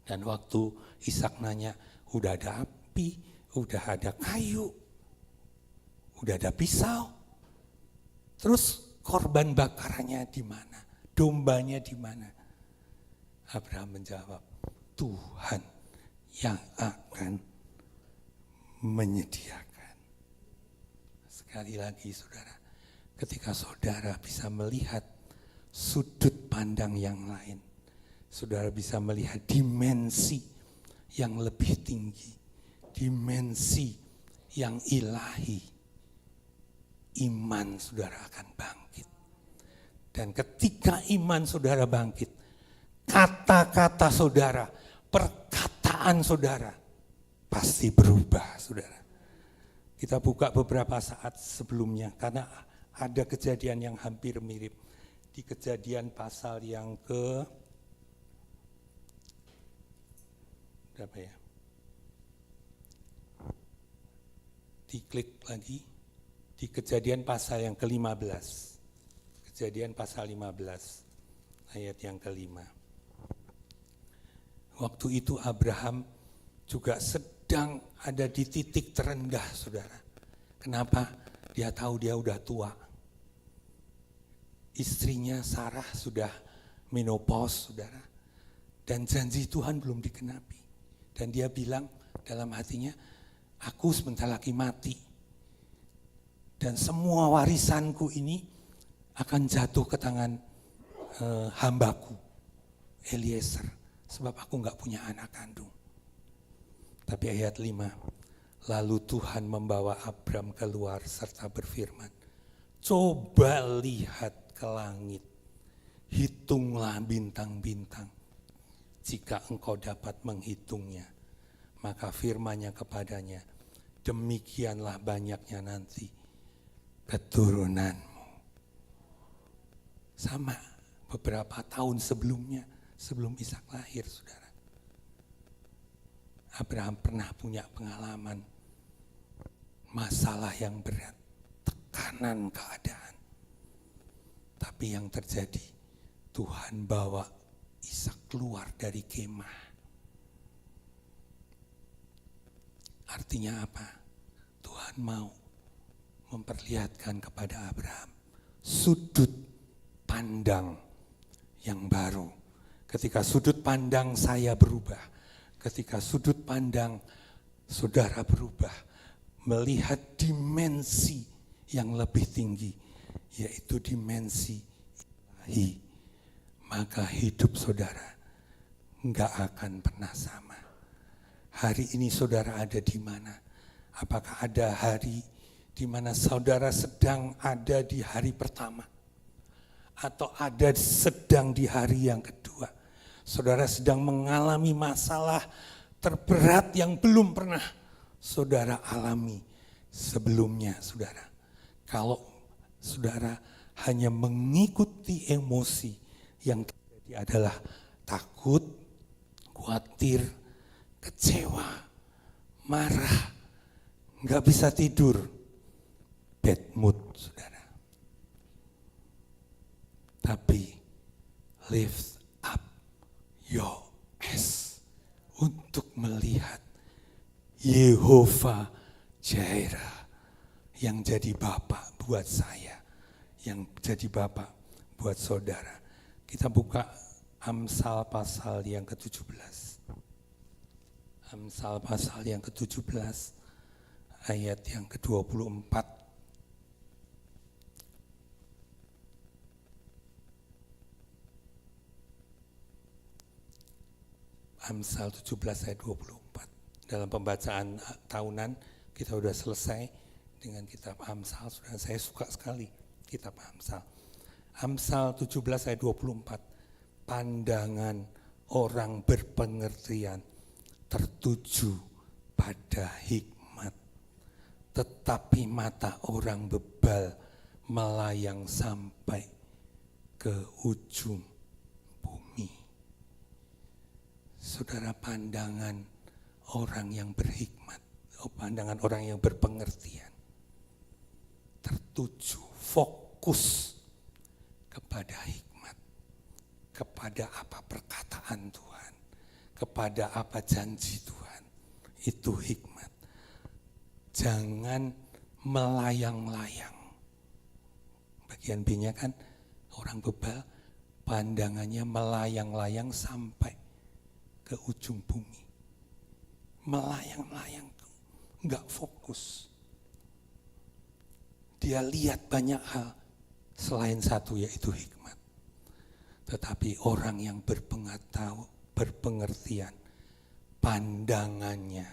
[SPEAKER 3] Dan waktu Ishak nanya, udah ada api, udah ada kayu, udah ada pisau. Terus korban bakarannya di mana? Dombanya di mana? Abraham menjawab, Tuhan yang akan menyediakan. Sekali lagi saudara, ketika saudara bisa melihat sudut pandang yang lain, saudara bisa melihat dimensi yang lebih tinggi, dimensi yang ilahi, iman saudara akan bangkit. Dan ketika iman saudara bangkit, kata-kata saudara, perkataan saudara pasti berubah, saudara. Kita buka beberapa saat sebelumnya karena ada kejadian yang hampir mirip. Di Kejadian pasal yang berapa ya? Diklik lagi. Di Kejadian pasal yang ke-15. Kejadian pasal 15 ayat yang ke-5. Waktu itu Abraham juga sedang ada di titik terendah, saudara. Kenapa? Dia tahu dia udah tua. Istrinya Sarah sudah menopause, saudara. Dan janji Tuhan belum digenapi. Dan dia bilang dalam hatinya, aku sebentar lagi mati. Dan semua warisanku ini akan jatuh ke tangan hambaku, Eliezer. Sebab aku enggak punya anak kandung. Tapi ayat 5, lalu Tuhan membawa Abram keluar serta berfirman, coba lihat ke langit, hitunglah bintang-bintang. Jika engkau dapat menghitungnya, maka firman-Nya kepadanya, demikianlah banyaknya nanti keturunanmu. Sama beberapa tahun sebelumnya, sebelum Ishak lahir, saudara. Abraham pernah punya pengalaman masalah yang berat, tekanan keadaan. Tapi yang terjadi, Tuhan bawa Ishak keluar dari kemah. Artinya apa? Tuhan mau memperlihatkan kepada Abraham, sudut pandang yang baru. Ketika sudut pandang saya berubah, ketika sudut pandang saudara berubah, melihat dimensi yang lebih tinggi, yaitu dimensi ilahi, maka hidup saudara enggak akan pernah sama. Hari ini saudara ada di mana? Apakah ada hari di mana saudara sedang ada di hari pertama? Atau ada sedang di hari yang kedua? Saudara sedang mengalami masalah terberat yang belum pernah saudara alami sebelumnya, saudara. Kalau saudara hanya mengikuti emosi yang terjadi adalah takut, khawatir, kecewa, marah, nggak bisa tidur, bad mood, saudara. Tapi lift up your eyes untuk melihat Yehova Jireh yang jadi Bapa buat saya, yang jadi Bapa buat saudara. Kita buka Amsal pasal yang ke-17. Amsal pasal yang ke-17 ayat yang ke-24. Amsal 17 ayat 24. Dalam pembacaan tahunan kita sudah selesai dengan kitab Amsal. Saya suka sekali kitab Amsal. Amsal 17 ayat 24. Pandangan orang berpengertian tertuju pada hikmat, tetapi mata orang bebal melayang sampai ke ujung bumi. Saudara, pandangan orang yang berhikmat, pandangan orang yang berpengertian, tertuju, fokus kepada hikmat, kepada apa perkataan Tuhan, kepada apa janji Tuhan. Itu hikmat. Jangan melayang-layang. Bagian B-nya kan orang bebal, pandangannya melayang-layang sampai ke ujung bumi. Melayang-layang, enggak fokus. Dia lihat banyak hal selain satu, yaitu hikmat. Tetapi orang yang berpengertian, pandangannya,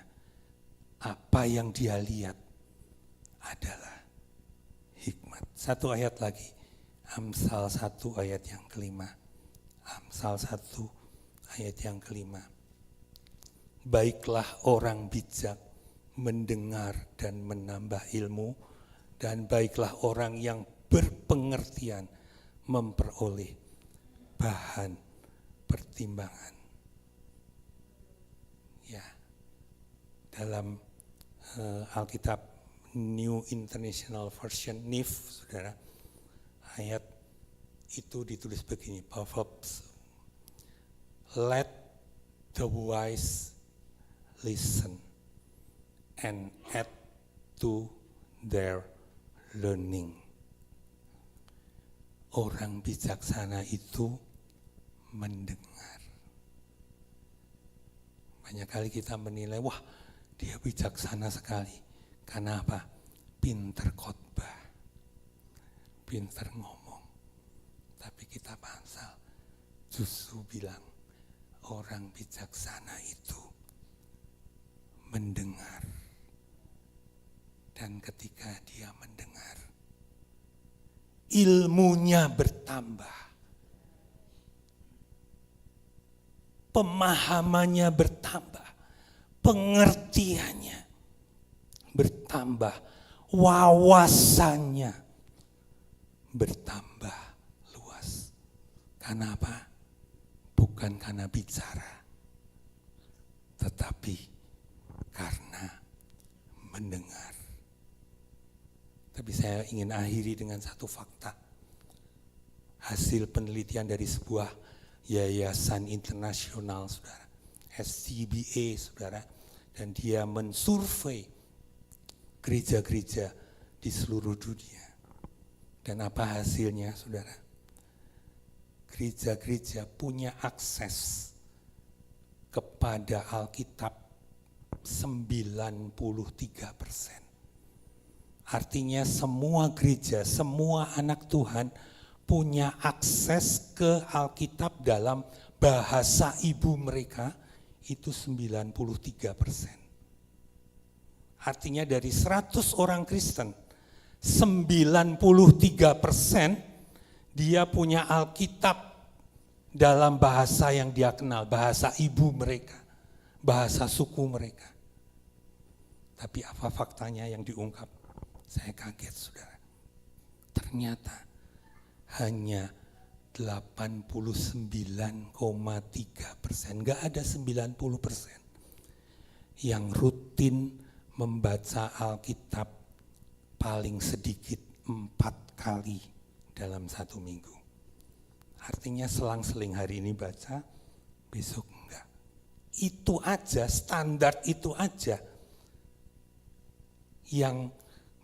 [SPEAKER 3] apa yang dia lihat adalah hikmat. Satu ayat lagi, Amsal 1 ayat yang kelima. Amsal 1 ayat yang kelima. Baiklah orang bijak mendengar dan menambah ilmu, dan baiklah orang yang berpengertian memperoleh bahan pertimbangan. Ya, dalam Alkitab New International Version NIV, saudara, ayat itu ditulis begini, Proverbs, let the wise listen and add to their learning. Orang bijaksana itu mendengar. Banyak kali kita menilai, wah dia bijaksana sekali. Karena apa? Pinter khotbah, pinter ngomong. Tapi kitab Amsal justru bilang, orang bijaksana itu mendengar. Dan ketika dia mendengar, ilmunya bertambah, pemahamannya bertambah, pengertiannya bertambah, wawasannya bertambah luas. Karena apa? Bukan karena bicara, tetapi karena mendengar. Tapi saya ingin akhiri dengan satu fakta. Hasil penelitian dari sebuah yayasan internasional, saudara, SCBA, saudara, dan dia mensurvei gereja-gereja di seluruh dunia. Dan apa hasilnya, saudara? Gereja-gereja punya akses kepada Alkitab 93%. Artinya semua gereja, semua anak Tuhan punya akses ke Alkitab dalam bahasa ibu mereka itu 93%. Artinya dari 100 orang Kristen, 93% dia punya Alkitab dalam bahasa yang dia kenal, bahasa ibu mereka, bahasa suku mereka. Tapi apa faktanya yang diungkap? Saya kaget, saudara. Ternyata hanya 89,3%, enggak ada 90% yang rutin membaca Alkitab paling sedikit 4 kali dalam 1 minggu. Artinya selang-seling hari ini baca, besok enggak. Itu aja, standar itu aja. Yang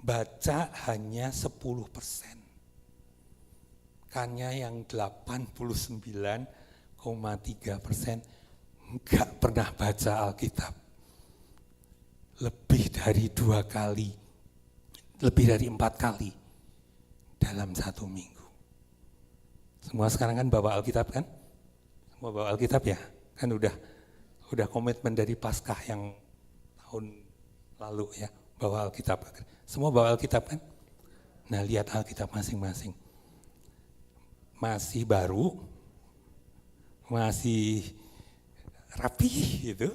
[SPEAKER 3] baca hanya 10%. Makanya yang 89,3% enggak pernah baca Alkitab. Lebih dari 2 kali, lebih dari 4 kali dalam 1 minggu. Semua sekarang kan bawa Alkitab kan? Semua bawa Alkitab ya? Kan udah komitmen dari Paskah yang tahun lalu ya, bawa Alkitab. Semua bawa Alkitab kan? Nah, lihat Alkitab masing-masing. Masih baru, masih rapi gitu.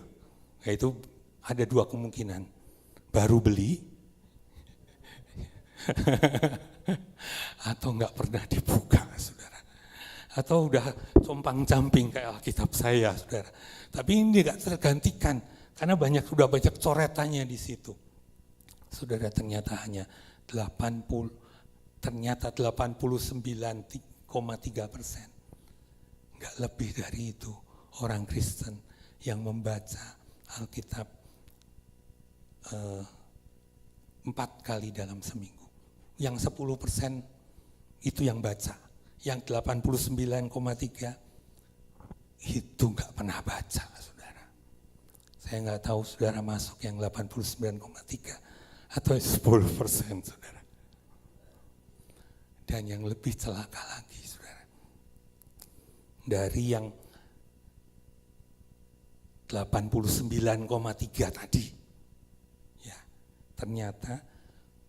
[SPEAKER 3] Ya itu ada 2 kemungkinan. Baru beli atau enggak pernah dibuka, saudara. Atau udah compang-camping kayak Alkitab saya, saudara. Tapi ini enggak tergantikan karena sudah banyak coretannya di situ. Saudara, ternyata hanya 89,3%. Enggak lebih dari itu orang Kristen yang membaca Alkitab 4 kali dalam seminggu. Yang 10% itu yang baca. Yang 89,3 itu enggak pernah baca, saudara. Saya enggak tahu saudara masuk yang 89,3 atau 10%, saudara. Dan yang lebih celaka lagi, saudara. Dari yang 89,3 tadi, ya ternyata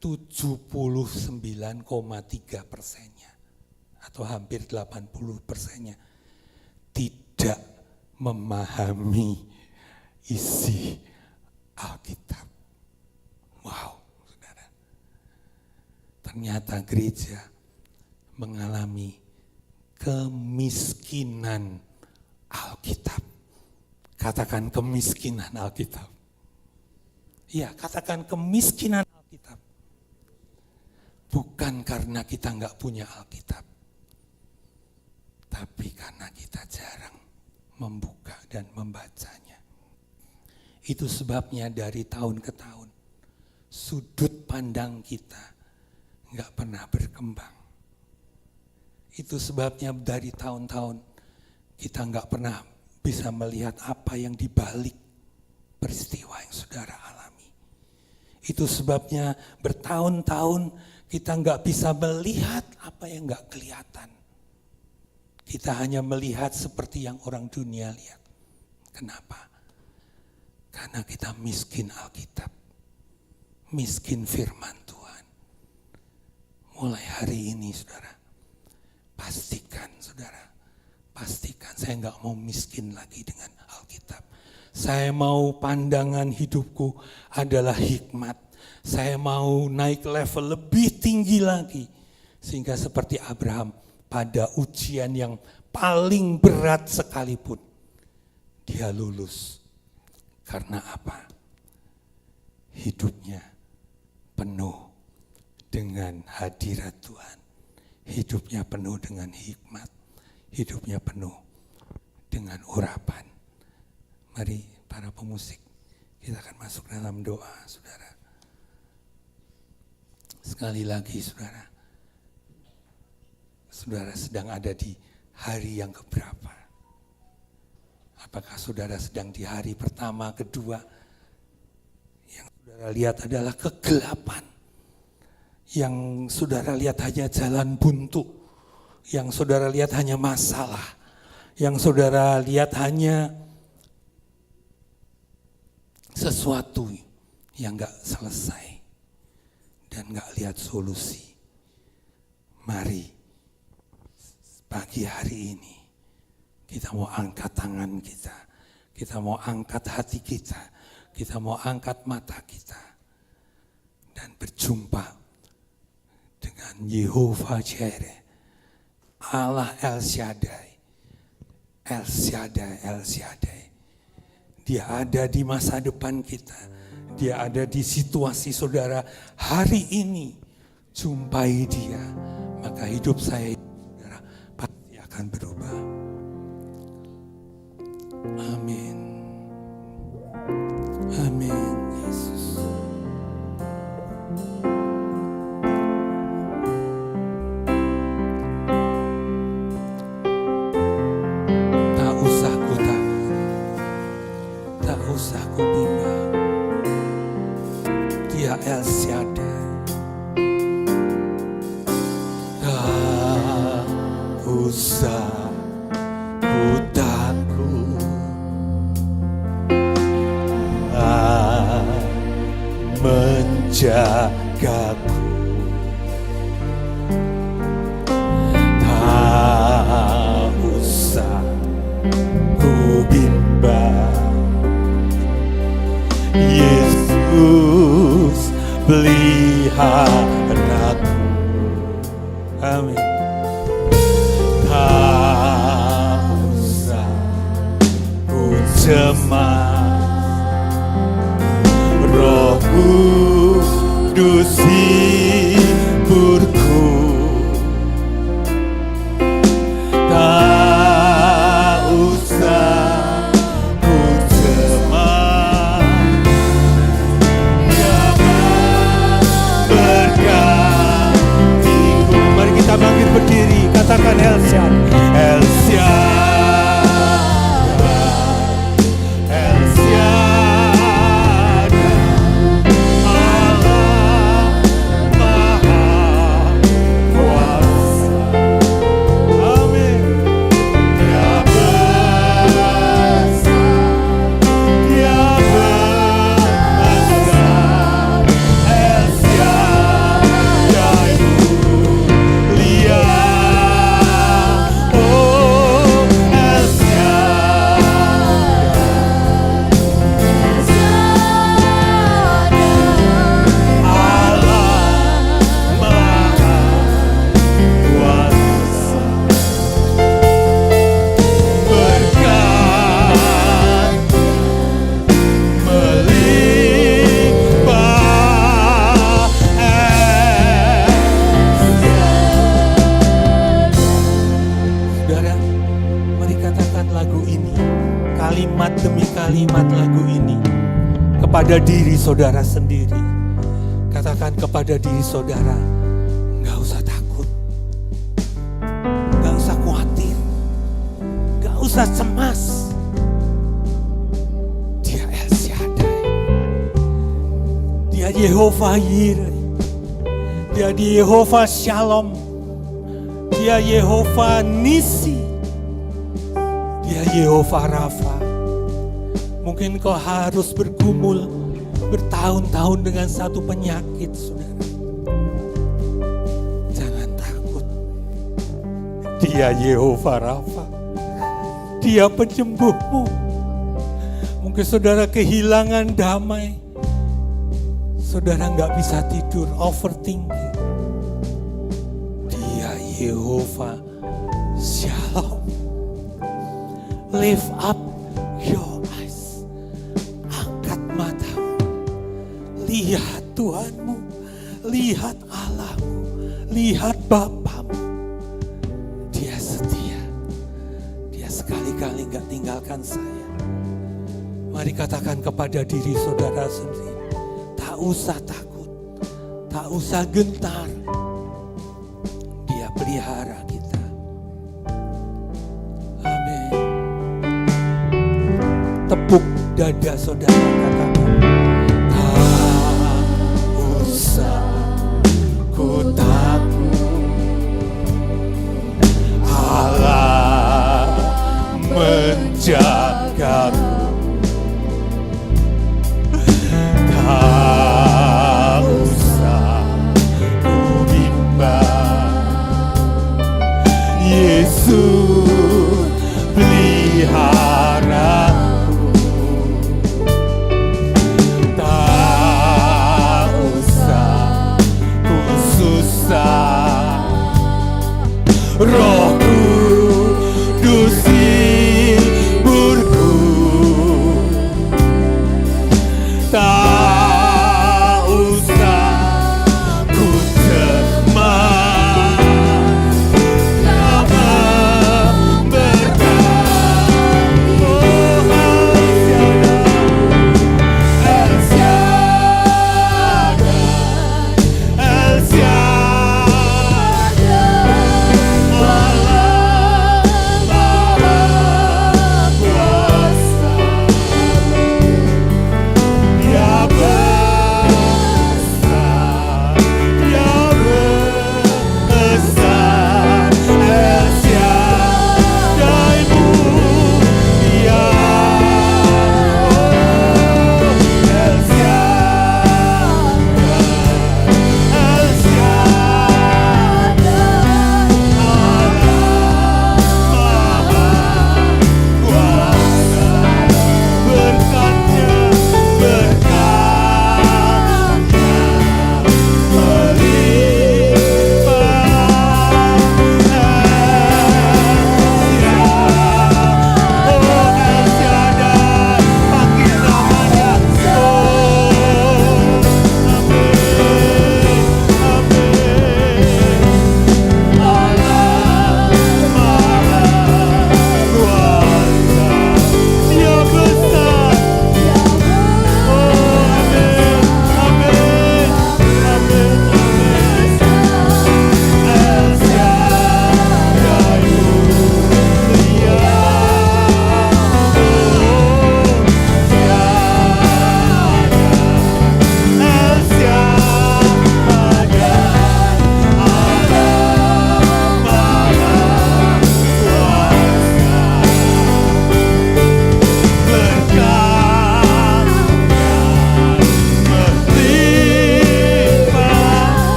[SPEAKER 3] 79,3%-nya atau hampir 80%-nya tidak memahami isi Alkitab. Wow, saudara. Ternyata gereja mengalami kemiskinan Alkitab. Katakan kemiskinan Alkitab. Iya, katakan kemiskinan Alkitab. Bukan karena kita enggak punya Alkitab. Tapi karena kita jarang membuka dan membacanya. Itu sebabnya dari tahun ke tahun, sudut pandang kita enggak pernah berkembang. Itu sebabnya dari tahun-tahun kita enggak pernah bisa melihat apa yang dibalik peristiwa yang saudara alami. Itu sebabnya bertahun-tahun kita enggak bisa melihat apa yang enggak kelihatan. Kita hanya melihat seperti yang orang dunia lihat. Kenapa? Karena kita miskin Alkitab. Miskin firman Tuhan. Mulai hari ini, saudara, pastikan, saudara, pastikan saya enggak mau miskin lagi dengan Alkitab. Saya mau pandangan hidupku adalah hikmat. Saya mau naik level lebih tinggi lagi. Sehingga seperti Abraham pada ujian yang paling berat sekalipun, dia lulus. Karena apa? Hidupnya penuh dengan hadirat Tuhan. Hidupnya penuh dengan hikmat. Hidupnya penuh dengan urapan. Mari para pemusik, kita akan masuk dalam doa, saudara. Sekali lagi, saudara, saudara sedang ada di hari yang keberapa? Apakah saudara sedang di hari pertama, kedua? Yang saudara lihat adalah kegelapan. Yang saudara lihat hanya jalan buntu. Yang saudara lihat hanya masalah. Yang saudara lihat hanya sesuatu yang gak selesai. Dan gak lihat solusi. Mari pagi hari ini kita mau angkat tangan kita mau angkat hati kita mau angkat mata kita dan berjumpa dengan Yehovah Jireh, Allah El Shaddai. Dia ada di masa depan kita, dia ada di situasi saudara hari ini. Jumpai dia, maka hidup saya saudara pasti akan berubah. Amin. Amin, Yesus. Tak usah ku takut, tak usah ku bimbang. Dia El Shaddai. Tak usah ku takut. Menjagaku, tak usah ku bimbang. Yesus peliharaku. Amin. Tak usah ku cemas. Roh Kudus hiburku, tak usah ku cemas. Dia memberkatiku. Mari kita bangkit berdiri, katakan El Shaddai, El Shaddai. Kalimat demi kalimat lagu ini kepada diri saudara sendiri. Katakan kepada diri saudara, gak usah takut, gak usah khawatir, gak usah cemas. Dia El Shaddai, dia Yehovah Jireh, dia Yehovah Shalom, dia Yehovah Nisi, dia Yehovah Rafa. Mungkin kau harus bergumul bertahun-tahun dengan satu penyakit, saudara. Jangan takut. Dia Yehovah Rafa. Dia penyembuhmu. Mungkin saudara kehilangan damai. Saudara gak bisa tidur, overthinking. Dia Yehovah Shalom. Lift up your eyes. Angkat matamu. Lihat Tuhanmu. Lihat Allahmu. Lihat Bapamu. Dia setia. Dia sekali-kali gak tinggalkan saya. Mari katakan kepada diri saudara sendiri. Tak usah takut. Tak usah gentar. Dia pelihara kita. dada saudara, katakan, tak usah ku takut, Allah menjagaku. Tak usah ku bimbang, Yesus peliharaku. Tak usah ku susah, Roh Kudus hiburku. Tak usah ku cemas, Dia memberkati. Oh, El Shaddai, El Shaddai, Allah Maha Kuasa. Dia besar, Dia besar, El Shaddai mulia. El Shaddai, El Shaddai, Allah Maha Kuasa. Berkatnya,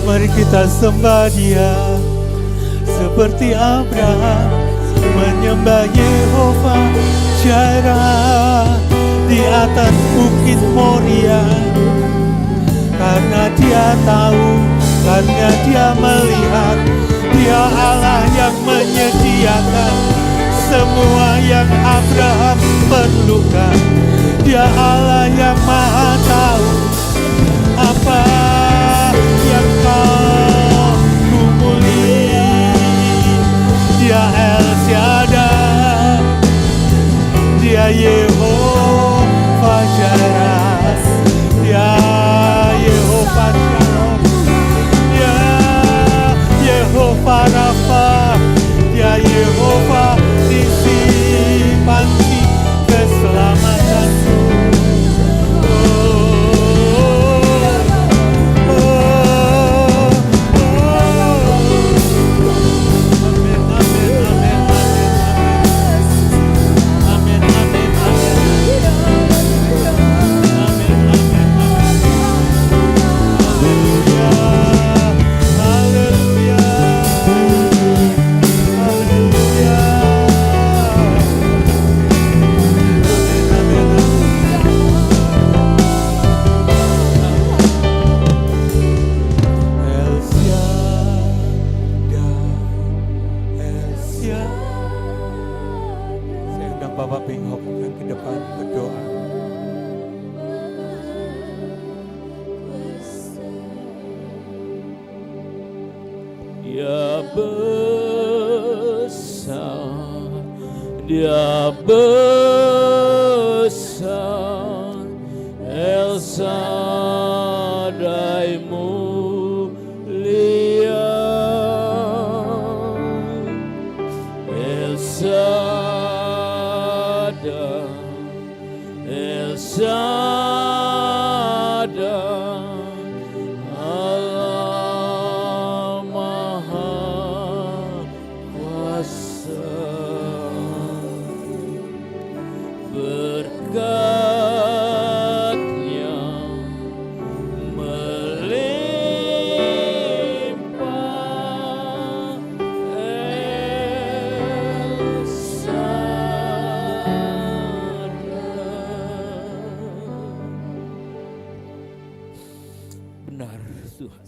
[SPEAKER 3] mari kita sembah Dia seperti Abraham menyembah Yehova Jireh di atas bukit Moria, karena Dia tahu, karena Dia melihat, Dia Allah yang menyediakan semua yang Abraham perlukan. Dia Allah yang Maha tahu apa yang kau gumuli. Dia El Shaddai, Dia Yehova Jireh, Dia Yehova Shalom, Dia Yehova Rafa, Dia Yehova Nisi, panci keselamatanku. Bapak bengok yang ke depan berdoa.
[SPEAKER 4] Dia besar, Dia besar, El Shaddai mulia, El Shaddai, El Shaddai, Allah Maha Kuasa. Berkat-Nya melimpah, El Shaddai. Benar Tuhan.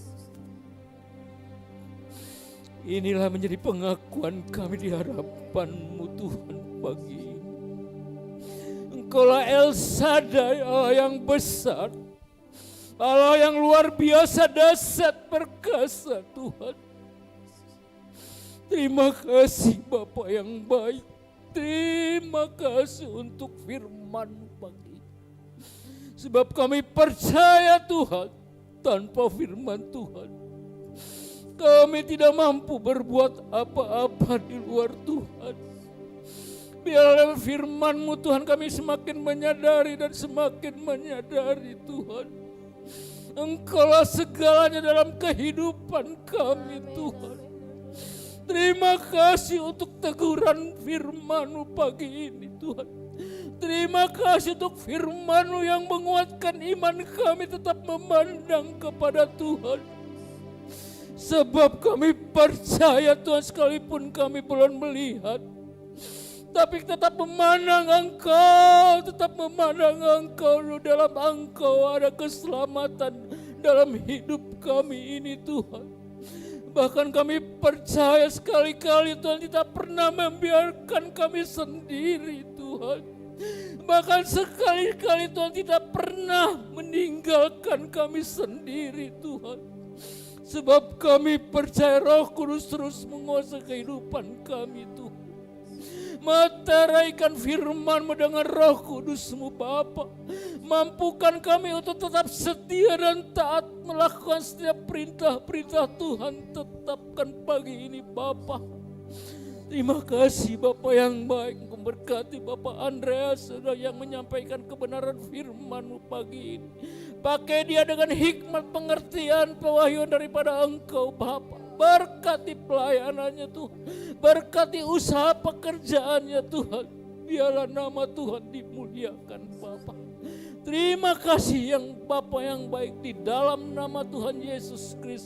[SPEAKER 4] Inilah menjadi pengakuan kami di hadapan-Mu Tuhan pagi ini. Engkaulah El Shaddai, Allah yang besar, Allah yang luar biasa, dahsyat, perkasa Tuhan. Terima kasih Bapa yang baik. Terima kasih untuk firman-Mu pagi ini. Sebab kami percaya Tuhan, tanpa firman Tuhan kami tidak mampu berbuat apa-apa di luar Tuhan. Biarlah firman-Mu Tuhan kami semakin menyadari dan semakin menyadari Tuhan. Engkaulah segalanya dalam kehidupan kami Tuhan. Terima kasih untuk teguran firman-Mu pagi ini Tuhan. Terima kasih untuk firman-Mu yang menguatkan iman kami tetap memandang kepada Tuhan. Sebab kami percaya Tuhan sekalipun kami belum melihat, tapi tetap memandang Engkau, tetap memandang Engkau. Dalam Engkau ada keselamatan dalam hidup kami ini Tuhan. Bahkan kami percaya sekali-kali Tuhan tidak pernah membiarkan kami sendiri Tuhan. Bahkan sekali-kali Tuhan tidak pernah meninggalkan kami sendiri Tuhan. Sebab kami percaya Roh Kudus terus menguasai kehidupan kami Tuhan. Meteraikan firman-Mu dengan Roh Kudus-Mu Bapa. Mampukan kami untuk tetap setia dan taat melakukan setiap perintah-perintah Tuhan. Tetapkan pagi ini Bapa. Terima kasih Bapa yang baik. Memberkati Bapak Andreas yang menyampaikan kebenaran firman-Mu pagi ini. Pakai dia dengan hikmat, pengertian, pewahyuan daripada Engkau Bapa. Berkati pelayanannya Tuhan. Berkati usaha pekerjaannya Tuhan. Biarlah nama Tuhan dimuliakan Bapa. Terima kasih yang Bapa yang baik, di dalam nama Tuhan Yesus Kristus.